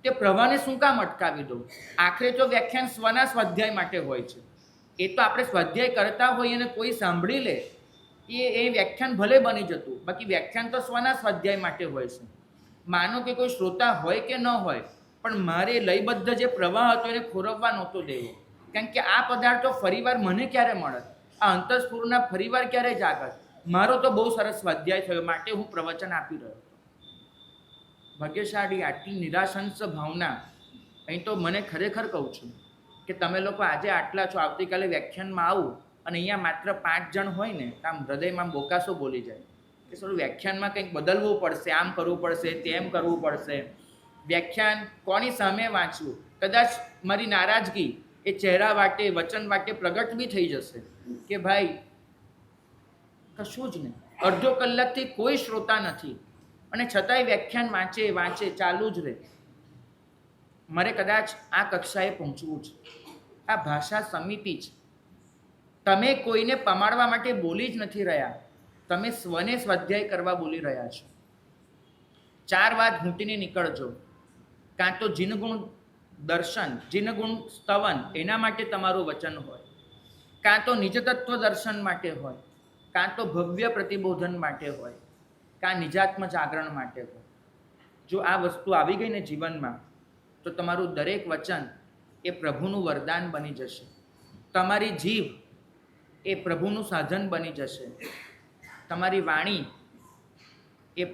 તે પ્રવાહને શું કામ અટકાવી દો? આખરે તો વ્યાખ્યાન સ્વના સ્વાધ્યાય માટે હોય છે. એ તો આપણે સ્વાધ્યાય કરતા હોઈએ અને કોઈ સાંભળી લે, એ વ્યાખ્યાન ભલે બની જતું, બાકી વ્યાખ્યાન તો સ્વના સ્વાધ્યાય માટે હોય છે. માનો કે કોઈ શ્રોતા હોય કે ન હોય, પણ મારે લયબદ્ધ જે પ્રવાહ હતો એને ખોરવવા નહોતો દેવો. કારણ કે આ પદાર્થો ફરીવાર મને ક્યારે મળત? આ અંતસ્ફૂર્ણા ફરીવાર ક્યારે જાગત? મારો તો બહુ સરસ સ્વાધ્યાય થયો, માટે હું પ્રવચન આપી રહ્યો હતો. ભાગ્યશાળી આટલી નિરાશંસ ભાવના. અહીં તો મને ખરેખર કહું છું કે તમે લોકો આજે આટલા છો, આવતીકાલે વ્યાખ્યાનમાં આવું અને અહીંયા માત્ર 5 જણ હોય ને, આમ હૃદયમાં બોકાસો બોલી જાય કે થોડું વ્યાખ્યાનમાં કંઈક બદલવું પડશે, આમ કરવું પડશે, તેમ કરવું પડશે. વ્યાખ્યાન કોની સામે વાંચવું? કદાચ મારી નારાજગી એ ચહેરા વાટે, વચન વાટે પ્રગટ બી થઈ જશે કે ભાઈ કશું જ નહીં, અડધો કલાકથી કોઈ શ્રોતા નથી અને છતાંય વ્યાખ્યાન વાંચે ચાલુ જ રહે. મારે કદાચ આ કક્ષાએ પહોંચવું છે. આ ભાષા સમિતિ છે. તમે કોઈને પમાડવા માટે બોલી જ નથી રહ્યા, તમે સ્વને સ્વાધ્યાય કરવા બોલી રહ્યા છો. 4 વાત ઘૂંટીને નીકળજો. કાં તો જીનગુણ દર્શન, જીનગુણ સ્તવન, એના માટે તમારું વચન હોય, કાં તો નિજતત્વ દર્શન માટે હોય, કાં તો ભવ્ય પ્રતિબોધન માટે હોય, કાં નિજાત્મ જાગરણ માટે હોય. જો આ વસ્તુ આવી ગઈ ને જીવનમાં, તો તમારું દરેક વચન એ પ્રભુનું વરદાન બની જશે. તમારી જીભ એ પ્રભુનું સાધન બની જશે. તમારી વાણી એ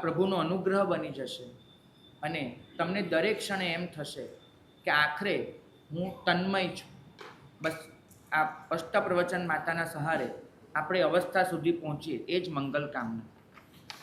પ્રભુનો અનુગ્રહ બની જશે. અને તમને દરેક ક્ષણે એમ થશે કે આખરે હું તન્મય છું. બસ આ અષ્ટપ્રવચન માતાના સહારે આપણે અવસ્થા સુધી પહોંચીએ, એ જ મંગલ કામના.